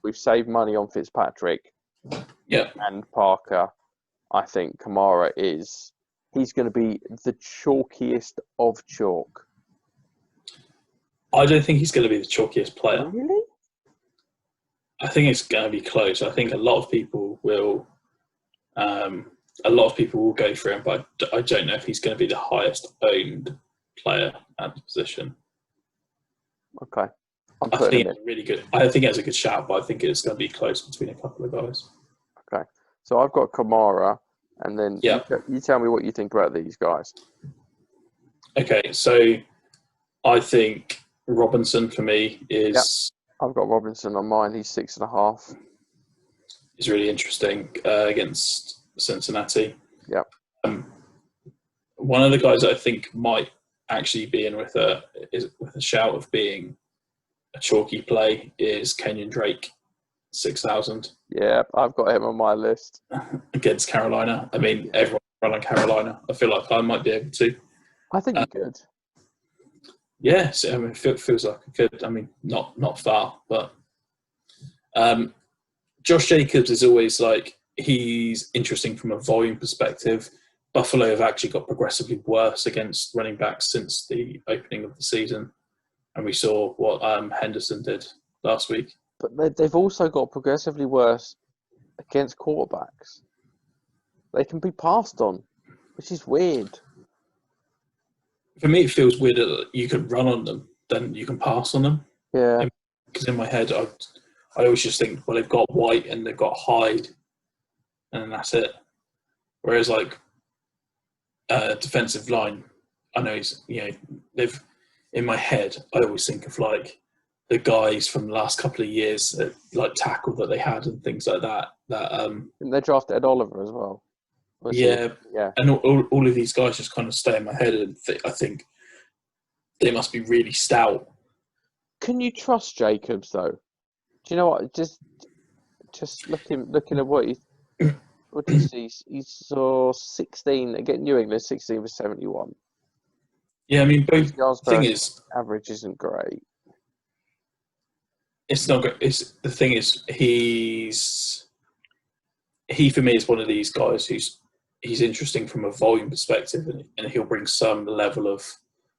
[SPEAKER 1] we've saved money on Fitzpatrick and Parker. I think Kamara he's going to be the chalkiest of chalk.
[SPEAKER 2] I don't think he's going to be the chalkiest player.
[SPEAKER 1] Really?
[SPEAKER 2] I think it's going to be close. I think a lot of people will go for him, but I don't know if he's going to be the highest owned player at the position.
[SPEAKER 1] Okay.
[SPEAKER 2] I think it's really good. I think it's a good shout, but I think it's going to be close between a couple of guys.
[SPEAKER 1] Okay. So I've got Kamara, and then you tell me what you think about these guys.
[SPEAKER 2] Okay, so I think Robinson for me is...
[SPEAKER 1] I've got Robinson on mine. He's 6.5.
[SPEAKER 2] He's really interesting against Cincinnati.
[SPEAKER 1] Yep.
[SPEAKER 2] One of the guys I think might actually be in with a shout of being a chalky play is Kenyon Drake, 6,000.
[SPEAKER 1] Yeah, I've got him on my list.
[SPEAKER 2] Against Carolina. I mean, everyone run on Carolina. I feel like I might be able to.
[SPEAKER 1] I think you could.
[SPEAKER 2] Yeah, so, I mean, it feels like I could. I mean, not far, but Josh Jacobs is always like, he's interesting from a volume perspective. Buffalo have actually got progressively worse against running backs since the opening of the season. And we saw what Henderson did last week.
[SPEAKER 1] But they've also got progressively worse against quarterbacks. They can be passed on, which is weird.
[SPEAKER 2] For me, it feels weird that you can run on them, then you can pass on them.
[SPEAKER 1] Yeah.
[SPEAKER 2] Because in my head, I always just think, well, they've got White and they've got Hyde, and that's it. Whereas, like, defensive line, I know they've, in my head, I always think of, like, the guys from the last couple of years, like, tackle that they had and things like that.
[SPEAKER 1] And they drafted Ed Oliver as well.
[SPEAKER 2] Yeah. And all of these guys just kind of stay in my head, and I think they must be really stout. Can
[SPEAKER 1] you trust Jacobs, though? Do you know what? Just looking at what did he see? He saw 16 against New England, 16 for 71.
[SPEAKER 2] Yeah, I mean, both. The thing is,
[SPEAKER 1] average isn't great.
[SPEAKER 2] It's not great. The thing is, he for me is one of these guys he's interesting from a volume perspective, and he'll bring some level of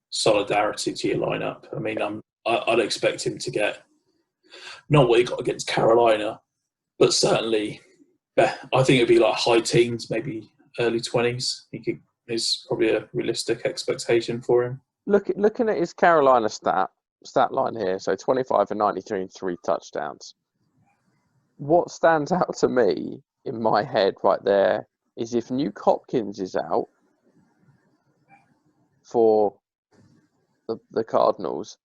[SPEAKER 2] solidarity to your lineup. I mean, I'd expect him to get not what he got against Carolina, but certainly, I think it'd be like high teens, maybe early 20s. Is probably a realistic expectation for him.
[SPEAKER 1] Looking at his Carolina stat line here, so 25 for 93 and 3 touchdowns. What stands out to me in my head right there is if Nuke Hopkins is out for the Cardinals,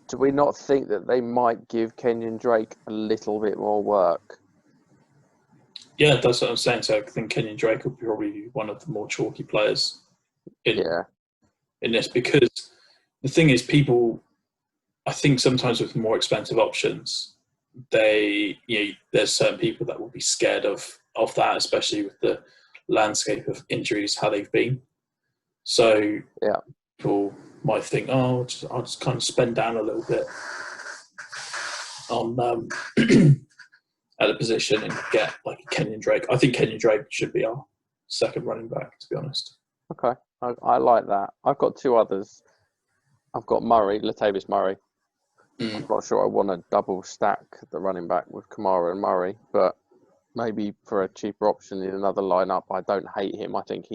[SPEAKER 1] do we not think that they might give Kenyon Drake a little bit more work?
[SPEAKER 2] Yeah, that's what I'm saying. So I think Kenyon Drake will be probably one of the more chalky players in this, because the thing is, people, I think sometimes with more expensive options, there's certain people that will be scared of that, especially with the landscape of injuries, how they've been. So people might think, I'll just kind of spend down a little bit on at the position and get like Kenyon Drake. I think Kenyon Drake should be our second running back, to be honest.
[SPEAKER 1] Okay. I like that. I've got two others. I've got Latavius Murray. I'm not sure I want to double stack the running back with Kamara and Murray, but maybe for a cheaper option in another lineup. I don't hate him. I think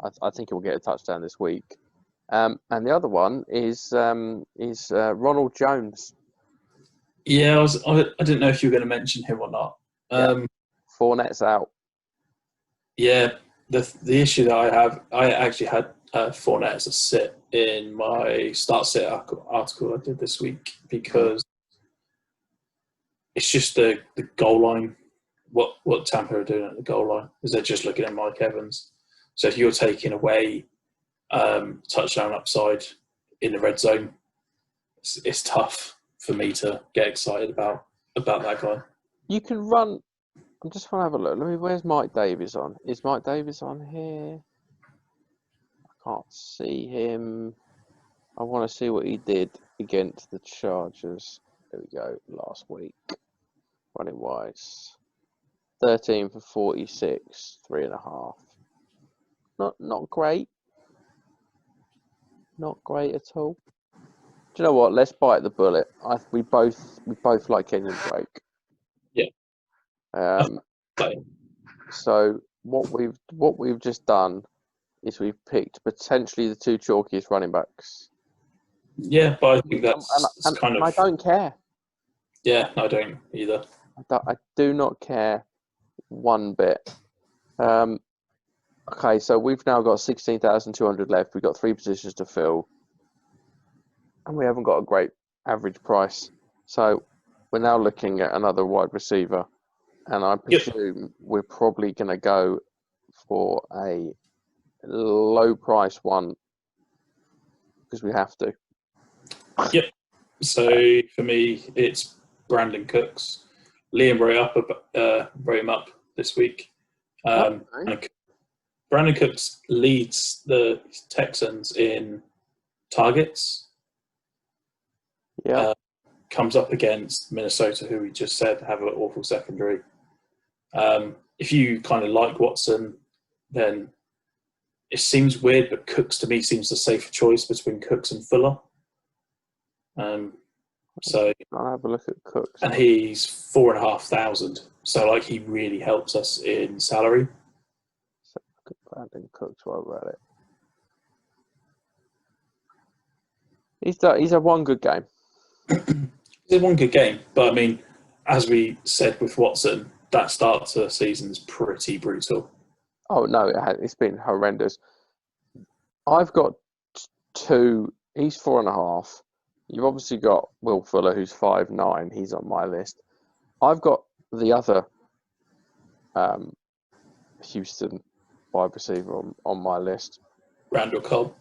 [SPEAKER 1] I think he'll get a touchdown this week. And the other one is Ronald Jones.
[SPEAKER 2] Yeah, I didn't know if you were going to mention him or not.
[SPEAKER 1] Fournette's out.
[SPEAKER 2] Yeah, the issue that I have, I actually had Fournette as a sit in my start sit article I did this week because it's just the goal line. What Tampa are doing at the goal line is they're just looking at Mike Evans. So if you're taking away touchdown upside in the red zone, it's tough for me to get excited about that guy.
[SPEAKER 1] You can run. I'm just trying to have a look. Where's Mike Davis on? Is Mike Davis on here? I can't see him. I want to see what he did against the Chargers. There we go. Last week, running wise, 13 for 46, 3.5. Not great. Not great at all. Do you know what? Let's bite the bullet. We both like Kenyon Drake.
[SPEAKER 2] Yeah.
[SPEAKER 1] So what we've just done is we've picked potentially the two chalkiest running backs.
[SPEAKER 2] Yeah, but I think that's kind of.
[SPEAKER 1] I don't care.
[SPEAKER 2] Yeah, I don't either.
[SPEAKER 1] I do not care one bit. Okay, so we've now got 16,200 left. We've got 3 positions to fill, and we haven't got a great average price. So we're now looking at another wide receiver, and I presume we're probably going to go for a low price one because we have to.
[SPEAKER 2] Yep. So for me, it's Brandon Cooks. Liam wrote him up this week. Brandon Cooks leads the Texans in targets.
[SPEAKER 1] Yeah.
[SPEAKER 2] Comes up against Minnesota, who we just said have an awful secondary. If you kind of like Watson, then it seems weird, but Cooks to me seems the safer choice between Cooks and Fuller. So
[SPEAKER 1] I'll have a look at Cooks.
[SPEAKER 2] And he's 4,500. So like he really helps us in salary.
[SPEAKER 1] So look at Brandon Cooks while we're at it. He's had one good game.
[SPEAKER 2] He's had one good game, but I mean, as we said with Watson, that start to the season is pretty brutal.
[SPEAKER 1] Oh no, it's been horrendous. I've got 2. He's 4.5. You've obviously got Will Fuller, who's 5'9". He's on my list. I've got the other Houston wide receiver on my list.
[SPEAKER 2] Randall Cobb.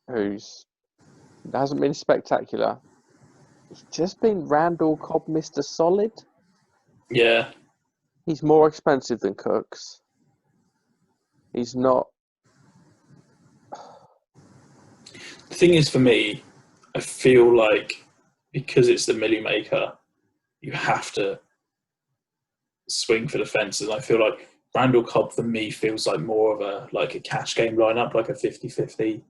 [SPEAKER 1] Who's hasn't been spectacular. It's just been Randall Cobb, Mr. Solid.
[SPEAKER 2] Yeah.
[SPEAKER 1] He's more expensive than Cooks. He's not.
[SPEAKER 2] The thing is, for me, I feel like because it's the Milly Maker, you have to swing for the fences. I feel like Randall Cobb, for me, feels like more of a cash game lineup, like a 50-50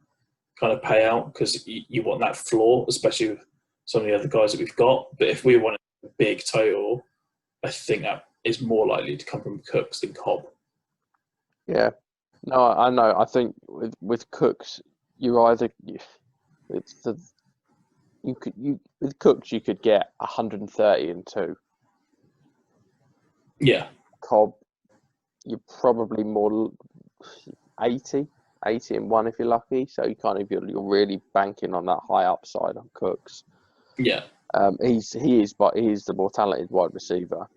[SPEAKER 2] kind of payout, because you want that floor, especially with some of the other guys that we've got. But if we want a big total, I think that is more likely to come from Cooks than Cobb. Yeah.
[SPEAKER 1] No, I know. I think with Cooks, with Cooks you could get 130 and 2.
[SPEAKER 2] Yeah.
[SPEAKER 1] Cobb, you're probably more 80 and 1 if you're lucky. So you're really banking on that high upside on Cooks.
[SPEAKER 2] Yeah.
[SPEAKER 1] He is the more talented wide receiver.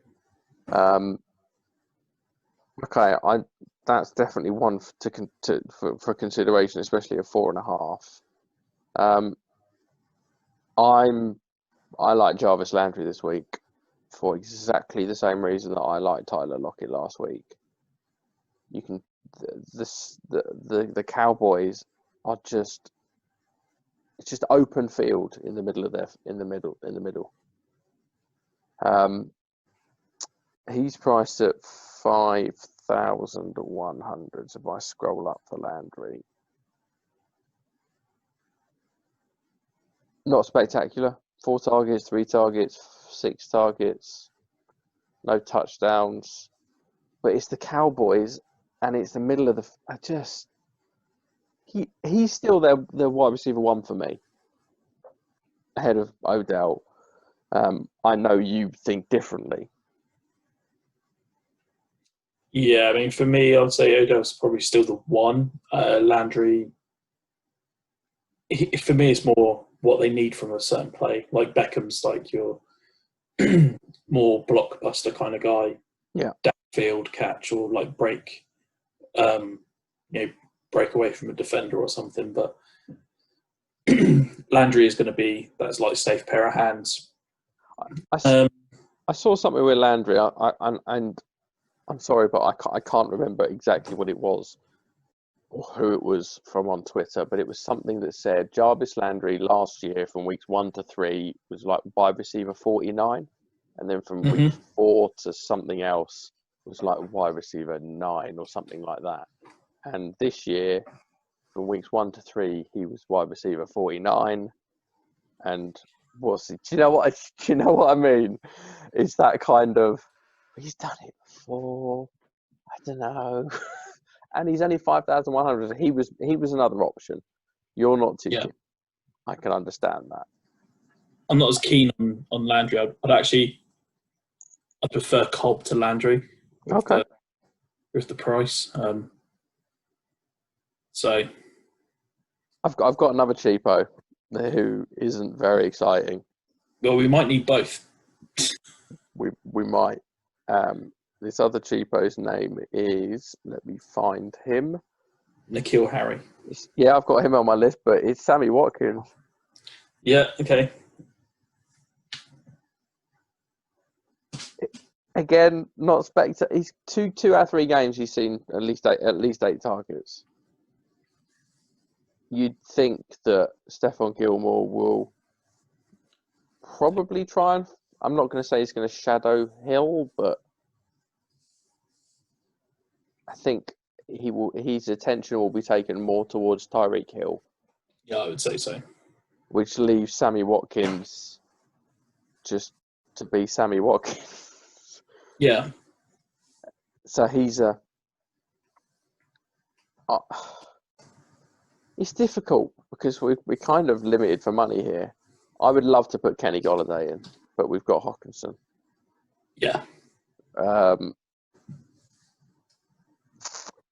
[SPEAKER 1] Okay, that's definitely one for consideration, especially at 4.5. I like Jarvis Landry this week for exactly the same reason that I liked Tyler Lockett last week. You can the Cowboys are just it's just open field in the middle of in the middle. He's priced at 4,100. If I scroll up for Landry, not spectacular. 4 targets, 3 targets, 6 targets, no touchdowns. But it's the Cowboys, and it's the middle of the. He's still their wide receiver 1 for me, ahead of Odell. I know you think differently.
[SPEAKER 2] Yeah, I mean, for me, I would say Odell's probably still the 1. Landry, for me, it's more what they need from a certain play. Like Beckham's like your more blockbuster kind of guy.
[SPEAKER 1] Yeah.
[SPEAKER 2] Downfield catch or like break away from a defender or something. But Landry is going to be that's like safe pair of hands.
[SPEAKER 1] I saw something with Landry, and I'm sorry, but I can't remember exactly what it was or who it was from on Twitter, but it was something that said Jarvis Landry last year from weeks 1 to 3 was like wide receiver 49, and then from week 4 to something else was like wide receiver 9 or something like that. And this year, from weeks 1 to 3, he was wide receiver 49, and do you know what I mean? It's that kind of, he's done it before. I don't know. And he's only 5,100. He was another option. You're not too keen. I can understand that.
[SPEAKER 2] I'm not as keen on Landry. I prefer Cobb to Landry. With the price. So
[SPEAKER 1] I've got another cheapo who isn't very exciting.
[SPEAKER 2] Well, we might need both.
[SPEAKER 1] We might. This other cheapo's name is, let me find him.
[SPEAKER 2] N'Keal Harry.
[SPEAKER 1] Yeah, I've got him on my list, but it's Sammy Watkins.
[SPEAKER 2] Yeah, okay.
[SPEAKER 1] Again, not spectacular. He's two out of 3 games he's seen at least 8 targets. You'd think that Stephon Gilmore will probably try and. I'm not going to say he's going to shadow Hill, but I think his attention will be taken more towards Tyreek Hill.
[SPEAKER 2] Yeah, I would say so.
[SPEAKER 1] Which leaves Sammy Watkins just to be Sammy Watkins.
[SPEAKER 2] Yeah.
[SPEAKER 1] So he's it's difficult because we're kind of limited for money here. I would love to put Kenny Golladay in, but we've got Hockenson.
[SPEAKER 2] Yeah.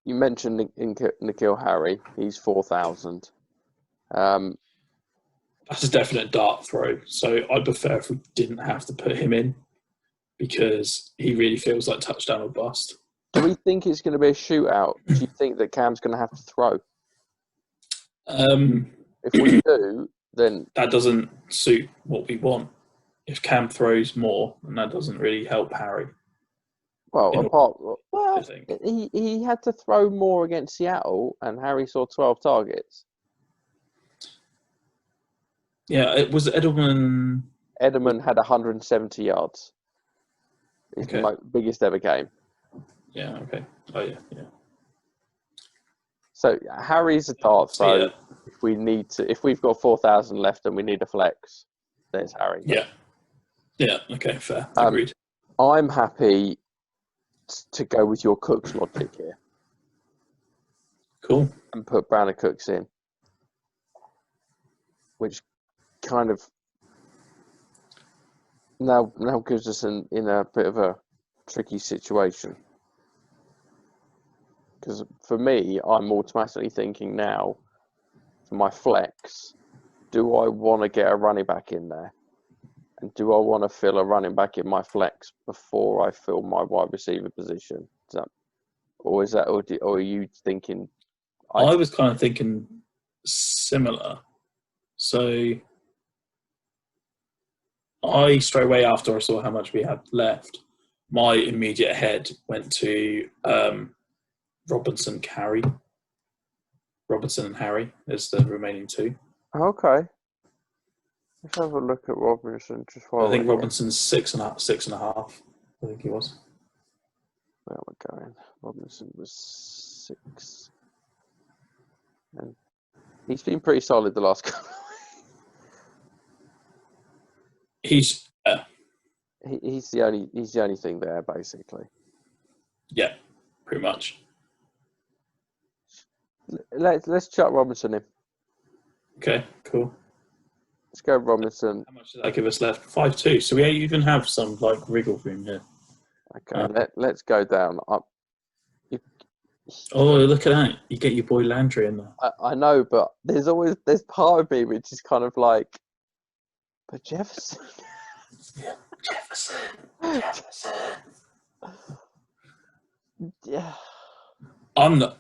[SPEAKER 1] You mentioned N'Keal Harry. He's 4,000.
[SPEAKER 2] That's a definite dart throw. So I'd prefer if we didn't have to put him in because he really feels like touchdown or bust.
[SPEAKER 1] Do we think it's going to be a shootout? Do you think that Cam's going to have to throw? If we do, then
[SPEAKER 2] that doesn't suit what we want. If Cam throws more, then that doesn't really help Harry.
[SPEAKER 1] He had to throw more against Seattle, and Harry saw 12 targets.
[SPEAKER 2] Yeah, it was Edelman.
[SPEAKER 1] Edelman had 170 yards. It's the biggest ever game.
[SPEAKER 2] Yeah. Okay. Oh yeah.
[SPEAKER 1] So Harry's a dart. So if we've got 4,000 left and we need a flex, there's Harry.
[SPEAKER 2] Yeah. Yeah. Okay. Fair. Agreed.
[SPEAKER 1] I'm happy to go with your Cooks logic here.
[SPEAKER 2] Cool.
[SPEAKER 1] And put Brandon Cooks in, which kind of now gives us in a bit of a tricky situation. Because for me, I'm automatically thinking now, for my flex, do I want to get a running back in there? And do I want to fill a running back in my flex before I fill my wide receiver position? Or are you thinking?
[SPEAKER 2] I was kind of thinking similar. So I straight away after I saw how much we had left, my immediate head went to Robinson and Harry as the remaining 2.
[SPEAKER 1] Okay. Let's have a look at Robinson.
[SPEAKER 2] I think Robinson's 6.5. I think he was.
[SPEAKER 1] Well, going? Robinson was 6. And he's been pretty solid the last couple of
[SPEAKER 2] He's
[SPEAKER 1] weeks. He's the only thing there, basically.
[SPEAKER 2] yeah, pretty much.
[SPEAKER 1] Let's chuck Robinson in.
[SPEAKER 2] Okay, cool.
[SPEAKER 1] Let's go Robinson.
[SPEAKER 2] How much does that give us left? 5-2. So we even have some like wriggle room here.
[SPEAKER 1] Okay, let's go down.
[SPEAKER 2] Oh, look at that! You get your boy Landry in there.
[SPEAKER 1] I know, but there's part of me which is kind of like, but Jefferson.
[SPEAKER 2] Yeah, Jefferson.
[SPEAKER 1] Yeah,
[SPEAKER 2] I'm not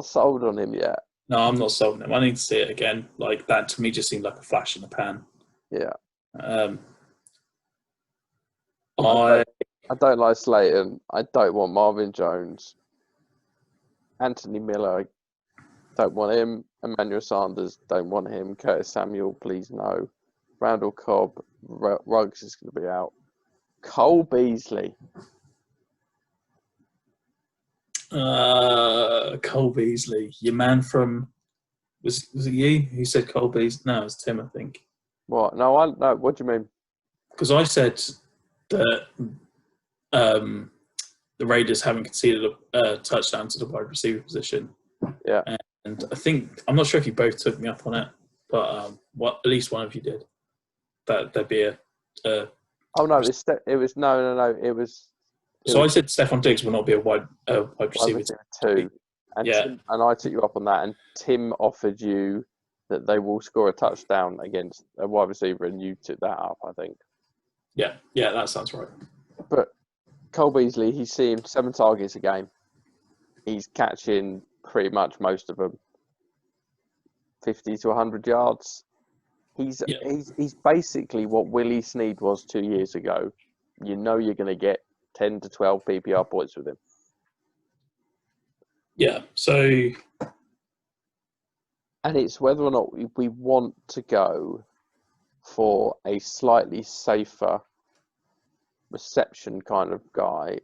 [SPEAKER 1] sold on him yet.
[SPEAKER 2] No, I'm not sold on him. I need to see it again. Like that to me just seemed like a flash in the pan.
[SPEAKER 1] Yeah.
[SPEAKER 2] I
[SPEAKER 1] don't like Slayton. I don't want Marvin Jones. Anthony Miller, don't want him. Emmanuel Sanders, don't want him. Curtis Samuel, please no. Randall Cobb, Ruggs is going to be out. Cole Beasley.
[SPEAKER 2] Cole Beasley, your man from was it you who said Cole Beasley? No, it was Tim, I think.
[SPEAKER 1] What? No, what do you mean?
[SPEAKER 2] Because I said that the Raiders haven't conceded a touchdown to the wide receiver position.
[SPEAKER 1] Yeah.
[SPEAKER 2] And I think, I'm not sure if you both took me up on it, but at least one of you did. That'd be a
[SPEAKER 1] oh no, it was no. It was.
[SPEAKER 2] I said Stephon Diggs will not be a wide receiver
[SPEAKER 1] 2. And
[SPEAKER 2] yeah.
[SPEAKER 1] And I took you up on that, and Tim offered you that they will score a touchdown against a wide receiver, and you took that up, I think.
[SPEAKER 2] Yeah, that sounds right.
[SPEAKER 1] But Cole Beasley, he's seeing 7 targets a game. He's catching pretty much most of them, 50 to 100 yards. He's basically what Willie Snead was 2 years ago. You know you're going to get 10 to 12 PPR points with him.
[SPEAKER 2] Yeah, so...
[SPEAKER 1] And it's whether or not we want to go for a slightly safer reception kind of guy,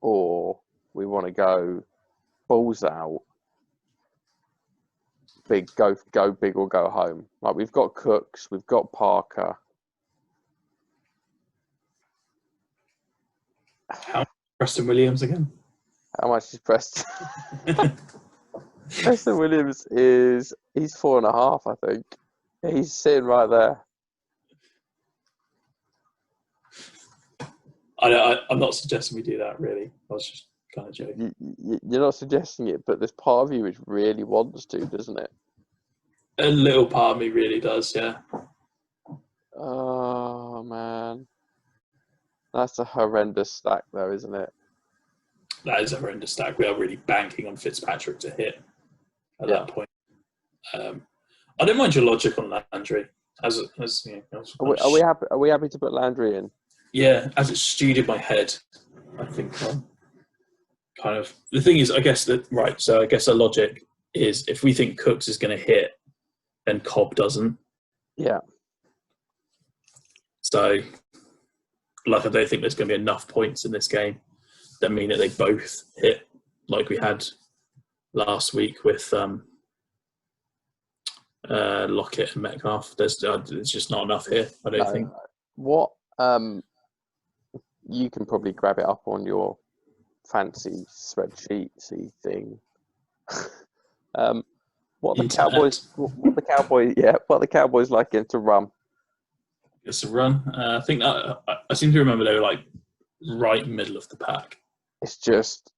[SPEAKER 1] or we want to go balls out, go big or go home. Like we've got Cooks, we've got Parker.
[SPEAKER 2] How Preston Williams again?
[SPEAKER 1] How much is Preston? Preston Williams he's 4.5, I think. He's sitting right there.
[SPEAKER 2] I'm not suggesting we do that, really. I was just kind of joking.
[SPEAKER 1] You're not suggesting it, but there's part of you which really wants to, doesn't it?
[SPEAKER 2] A little part of me really does, yeah.
[SPEAKER 1] Oh, man. That's a horrendous stack, though, isn't it?
[SPEAKER 2] That is a horrendous stack. We are really banking on Fitzpatrick to hit at that point. I don't mind your logic on Landry. Are
[SPEAKER 1] we happy to put Landry in?
[SPEAKER 2] Yeah, as it stewed in my head, I think kind of the thing is, I guess the logic is if we think Cooks is going to hit, then Cobb doesn't.
[SPEAKER 1] Yeah.
[SPEAKER 2] So, I don't think there's going to be enough points in this game that mean that they both hit, like we had last week with Lockett and Metcalf. There's just not enough here, I don't think.
[SPEAKER 1] What you can probably grab it up on your fancy spreadsheet-y thing. What the Cowboys like to run?
[SPEAKER 2] It's a run. I think that I seem to remember they were like right middle of the pack.
[SPEAKER 1] It's just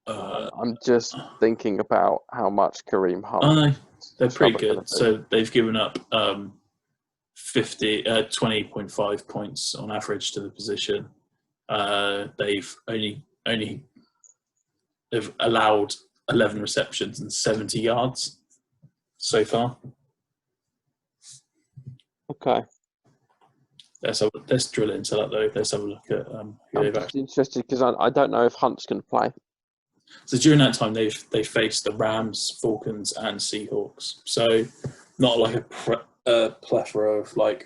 [SPEAKER 1] I'm just thinking about how much Kareem Hunt.
[SPEAKER 2] Oh no, they're pretty good. So they've given up 20.5 points on average to the position. They've only they've allowed 11 receptions and 70 yards so far.
[SPEAKER 1] Okay.
[SPEAKER 2] Let's drill into that though. Let's have a look at
[SPEAKER 1] I'm just interested because I don't know if Hunt's going to play.
[SPEAKER 2] So during that time, they faced the Rams, Falcons, and Seahawks. So not like a plethora of like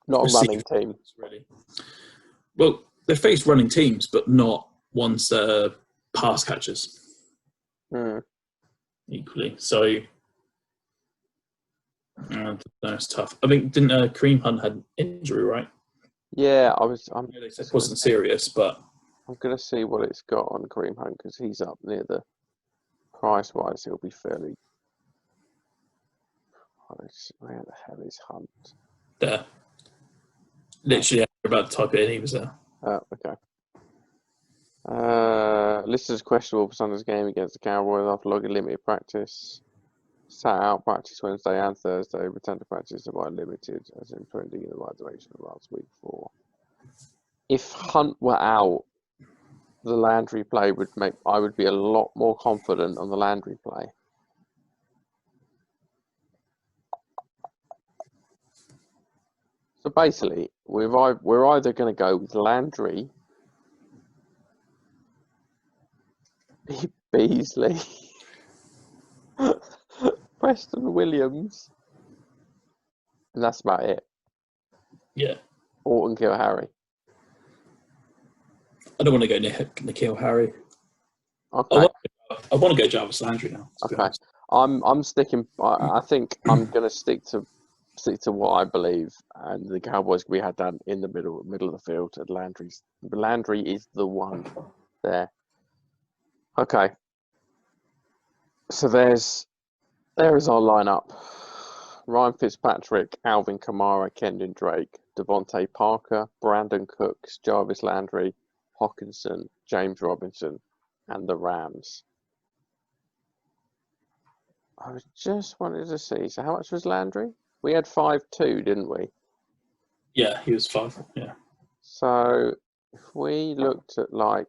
[SPEAKER 1] not a running team,
[SPEAKER 2] really. Well, they faced running teams, but not one's pass catchers equally. So that's tough. I think didn't Kareem Hunt had an injury, right?
[SPEAKER 1] Yeah,
[SPEAKER 2] They said it wasn't serious, but
[SPEAKER 1] I'm going to see what it's got on Kareem Hunt because he's up near the price-wise. He'll be fairly. Where the hell is Hunt?
[SPEAKER 2] there. Literally, about to type it in, he was there.
[SPEAKER 1] Okay. Listed as questionable for Sunday's game against the Cowboys after logging limited practice. Sat out practice Wednesday and Thursday. Returned to practice by limited, as in trending in the right direction of last week 4. If Hunt were out, the Landry play I would be a lot more confident on the Landry play. So basically, we're either going to go with Landry, Beasley, Preston Williams, and that's about it.
[SPEAKER 2] Yeah.
[SPEAKER 1] Or N'Keal Harry.
[SPEAKER 2] I don't want to go N'Keal Harry.
[SPEAKER 1] Okay.
[SPEAKER 2] I want to go Jarvis Landry now.
[SPEAKER 1] Okay. I'm sticking. I think I'm going to stick to what I believe, and the Cowboys we had that in the middle of the field. At Landry is the one there. Okay. So there is our lineup: Ryan Fitzpatrick, Alvin Kamara, Kendon Drake, Devontae Parker, Brandon Cooks, Jarvis Landry, Hockenson, James Robinson, and the Rams. I just wanted to see. So how much was Landry? We had 5.2, didn't we?
[SPEAKER 2] Yeah, he was 5. Yeah.
[SPEAKER 1] So if we looked at like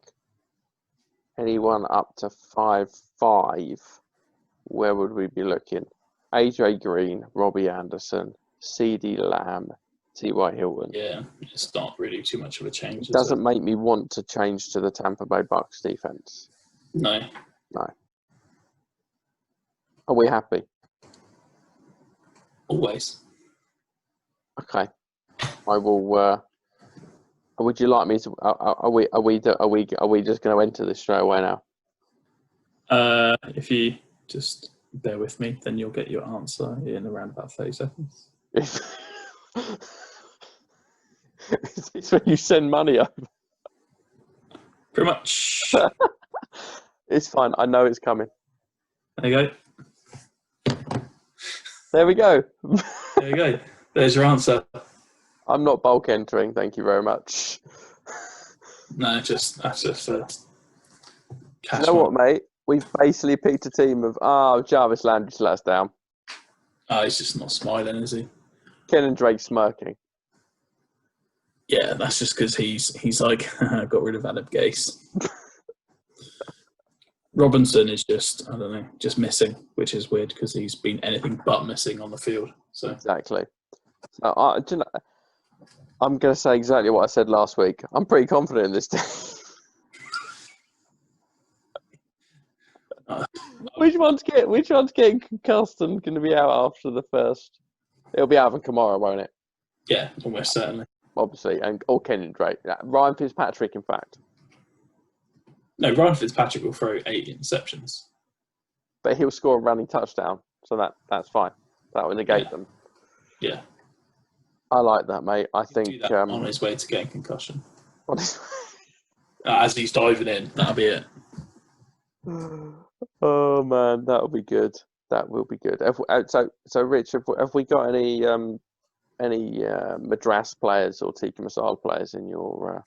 [SPEAKER 1] anyone up to 5.5, where would we be looking? AJ Green, Robbie Anderson, CeeDee Lamb, T.Y. Hilton.
[SPEAKER 2] Yeah, it's not really too much of a change.
[SPEAKER 1] It doesn't make me want to change to the Tampa Bay Bucks defense.
[SPEAKER 2] No.
[SPEAKER 1] Are we happy?
[SPEAKER 2] Always.
[SPEAKER 1] Okay. I will. Would you like me to? Are we just going to enter this straight away now?
[SPEAKER 2] If you just bear with me, then you'll get your answer in around about 30 seconds.
[SPEAKER 1] Is this when you send money over?
[SPEAKER 2] Pretty much.
[SPEAKER 1] It's fine. I know it's coming.
[SPEAKER 2] There you go.
[SPEAKER 1] There we go.
[SPEAKER 2] There you go. There's your answer.
[SPEAKER 1] I'm not bulk entering. Thank you very much.
[SPEAKER 2] No, that's just cash.
[SPEAKER 1] You know what, mate? We've basically picked a team of Jarvis Landry to let us down.
[SPEAKER 2] He's just not smiling, is he?
[SPEAKER 1] Ken and Drake smirking.
[SPEAKER 2] Yeah, that's just because he's like got rid of Adam Gase. Robinson is just, I don't know, just missing, which is weird because he's been anything but missing on the field. So
[SPEAKER 1] exactly. So I'm going to say exactly what I said last week. I'm pretty confident in this team. Which one's getting concussed and going to be out after the first? It'll be Alvin Kamara, won't it?
[SPEAKER 2] Yeah, almost certainly.
[SPEAKER 1] Obviously, or Kendon Drake. Ryan Fitzpatrick, in fact.
[SPEAKER 2] No, Ryan Fitzpatrick will throw 8 interceptions.
[SPEAKER 1] But he'll score a running touchdown, so that's fine. That will negate them.
[SPEAKER 2] Yeah.
[SPEAKER 1] I like that, mate. I think
[SPEAKER 2] do that on his way to getting concussion. As he's diving in, that'll be it.
[SPEAKER 1] Oh man, that'll be good. That will be good. So Rich, have we got any Madras players or Tikka Masala players in your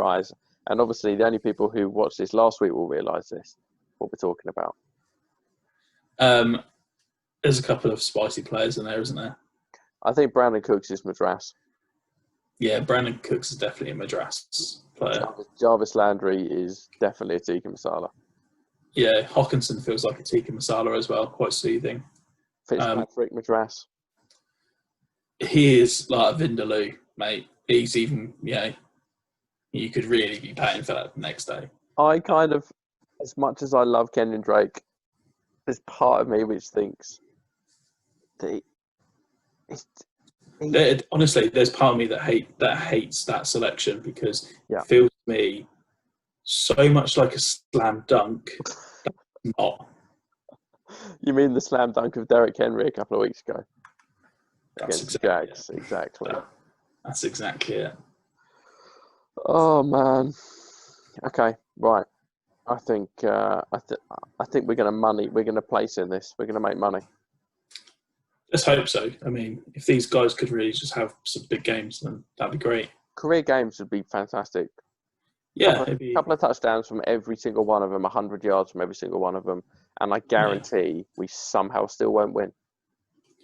[SPEAKER 1] eyes? And obviously, the only people who watched this last week will realise this, what we're talking about.
[SPEAKER 2] There's a couple of spicy players in there, isn't there?
[SPEAKER 1] I think Brandon Cooks is Madras.
[SPEAKER 2] Yeah, Brandon Cooks is definitely a Madras player.
[SPEAKER 1] Jarvis Landry is definitely a Tikka Masala.
[SPEAKER 2] Yeah, Hockenson feels like a Tikka Masala as well, quite soothing.
[SPEAKER 1] Fitzpatrick, Madras.
[SPEAKER 2] He is like a Vindaloo, mate. He's even, you could really be paying for that the next day.
[SPEAKER 1] I kind of, as much as I love Kendon Drake, there's part of me which thinks that
[SPEAKER 2] honestly, there's part of me that hates that selection because
[SPEAKER 1] it
[SPEAKER 2] feels to me so much like a slam dunk. That's not.
[SPEAKER 1] You mean the slam dunk of Derrick Henry a couple of weeks ago
[SPEAKER 2] That's
[SPEAKER 1] against the
[SPEAKER 2] exactly
[SPEAKER 1] Jags? Exactly.
[SPEAKER 2] That's exactly it.
[SPEAKER 1] Oh man. Okay, right. I think we're gonna place in this. We're gonna make money.
[SPEAKER 2] Let's hope so. I mean, if these guys could really just have some big games, then that'd be great.
[SPEAKER 1] Career games would be fantastic.
[SPEAKER 2] Yeah,
[SPEAKER 1] Couple of touchdowns from every single one of them, 100 yards from every single one of them, and I guarantee we somehow still won't win.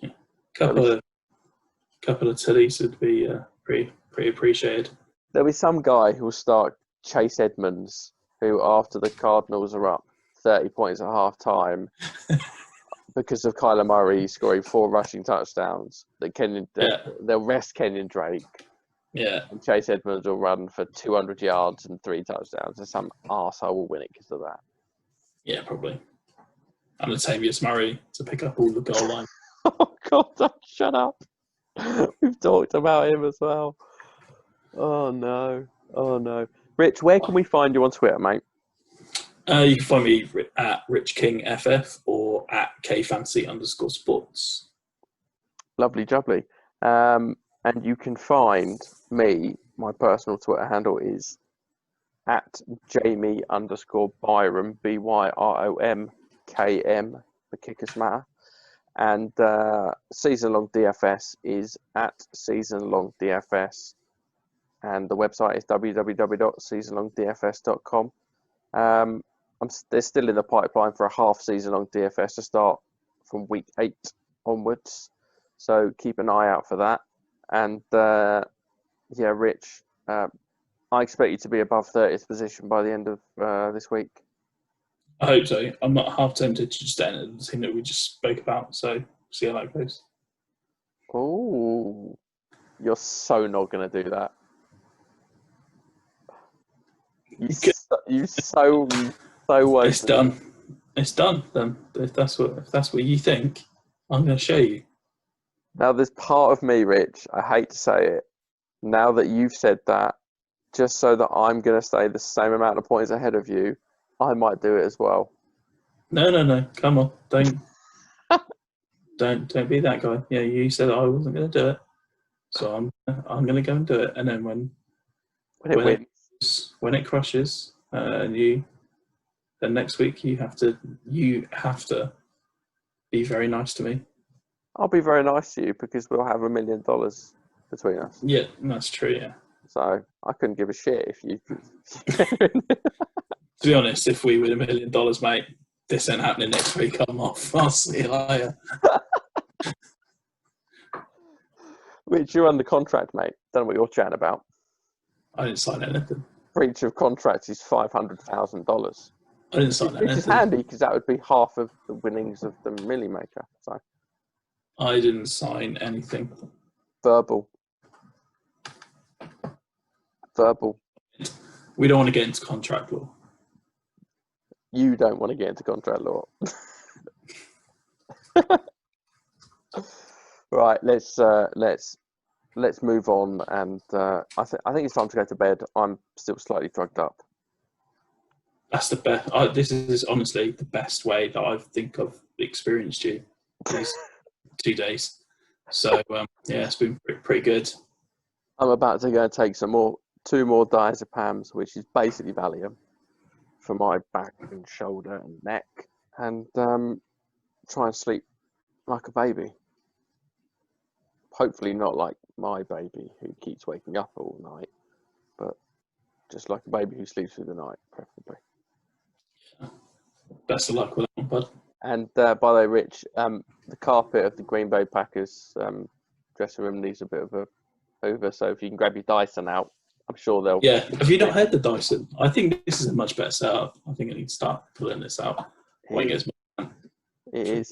[SPEAKER 2] Yeah. Couple of titties would be pretty appreciated.
[SPEAKER 1] There'll be some guy who will start Chase Edmonds, who after the Cardinals are up 30 points at half time because of Kyler Murray scoring 4 rushing touchdowns. They'll rest Kenyon Drake.
[SPEAKER 2] Yeah.
[SPEAKER 1] And Chase Edmonds will run for 200 yards and 3 touchdowns, and some arsehole will win it because of that.
[SPEAKER 2] Yeah, probably. And Latavius Murray to pick up all the goal line.
[SPEAKER 1] Oh, God, shut up. We've talked about him as well. Oh, no. Rich, where can we find you on Twitter, mate?
[SPEAKER 2] You can find me at RichKingFF or at KFantasy_sports.
[SPEAKER 1] Lovely jubbly. And you can find me, my personal Twitter handle is at Jamie_Byrom, BYROMKM, for kickers matter. And Season Long DFS is at Season Long DFS. And the website is www.seasonlongdfs.com. They're still in the pipeline for a half season long DFS to start from week 8 onwards. So keep an eye out for that. And Rich, I expect you to be above 30th position by the end of this week.
[SPEAKER 2] I hope so. I'm not half tempted to just enter the team that we just spoke about. So see how that goes.
[SPEAKER 1] Oh, you're so not going to do that. You so won't.
[SPEAKER 2] It's done. It's done. Then if that's what you think, I'm going to show you.
[SPEAKER 1] Now, there's part of me, Rich, I hate to say it, now that you've said that, just so that I'm going to stay the same amount of points ahead of you, I might do it as well.
[SPEAKER 2] No. Come on. Don't be that guy. Yeah, you said I wasn't going to do it. So I'm going to go and do it. And then when it crushes, then next week you have to be very nice to me.
[SPEAKER 1] I'll be very nice to you because we'll have $1 million between us.
[SPEAKER 2] Yeah, that's true. Yeah.
[SPEAKER 1] So I couldn't give a shit if you.
[SPEAKER 2] To be honest, if we win $1 million, mate, this ain't happening next week. I'm off. I'll see you later.
[SPEAKER 1] Rich, you're under contract, mate. Don't know what you're chatting about.
[SPEAKER 2] I didn't sign anything.
[SPEAKER 1] Breach of contract is $500,000.
[SPEAKER 2] I didn't sign anything.
[SPEAKER 1] Which is handy because that would be half of the winnings of the Milly Maker. So
[SPEAKER 2] I didn't sign anything.
[SPEAKER 1] Verbal.
[SPEAKER 2] We don't want to get into contract law.
[SPEAKER 1] You don't want to get into contract law. Right, let's move on, and I think it's time to go to bed. I'm still slightly drugged up.
[SPEAKER 2] That's the best. This is honestly the best way that I think I've experienced you these 2 days. So it's been pretty good.
[SPEAKER 1] I'm about to go and take 2 more diazepams, which is basically Valium, for my back and shoulder and neck, and try and sleep like a baby. Hopefully not like my baby who keeps waking up all night, but just like a baby who sleeps through the night, preferably.
[SPEAKER 2] Best of luck with that one, bud.
[SPEAKER 1] And by the way, Rich, the carpet of the Green Bay Packers dressing room needs a bit of a hoover, so if you can grab your Dyson out, I'm sure they'll...
[SPEAKER 2] Yeah, have you not heard the Dyson? I think this is a much better setup. I think I need to start pulling this out when it gets more.
[SPEAKER 1] It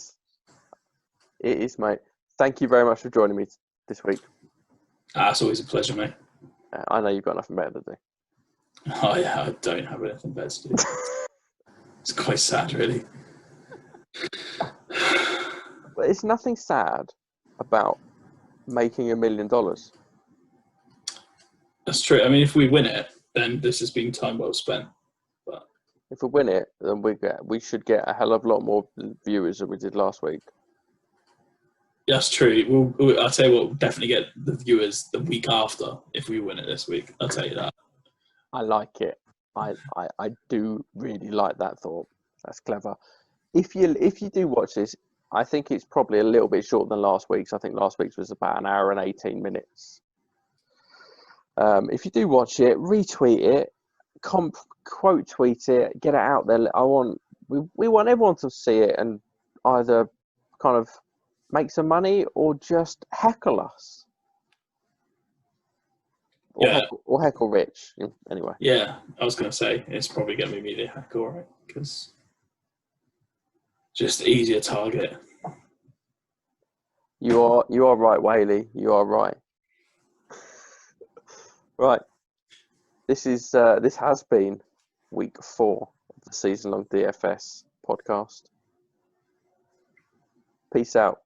[SPEAKER 1] is, mate. Thank you very much for joining me this week.
[SPEAKER 2] It's always a pleasure, mate.
[SPEAKER 1] I know you've got nothing better to do.
[SPEAKER 2] Oh, yeah, I don't have anything better to do. It's quite sad, really.
[SPEAKER 1] But it's nothing sad about making $1 million.
[SPEAKER 2] That's true. I mean, if we win it, then this has been time well spent.
[SPEAKER 1] If we win it, then we should get a hell of a lot more viewers than we did last week.
[SPEAKER 2] That's true. I'll tell you what, we'll definitely get the viewers the week after if we win it this week. I'll tell you that.
[SPEAKER 1] I like it. I do really like that thought. That's clever. If you do watch this, I think it's probably a little bit shorter than last week's. I think last week's was about an hour and 18 minutes. If you do watch it, retweet it, quote tweet it, get it out there. We want everyone to see it and either kind of make some money or just heckle us. Or heckle Rich. Anyway.
[SPEAKER 2] Yeah, I was going to say, it's probably going to be me to heckle, right? Because just easier target.
[SPEAKER 1] You are right, Whaley. You are right. Right. This has been week 4 of the season long DFS podcast. Peace out.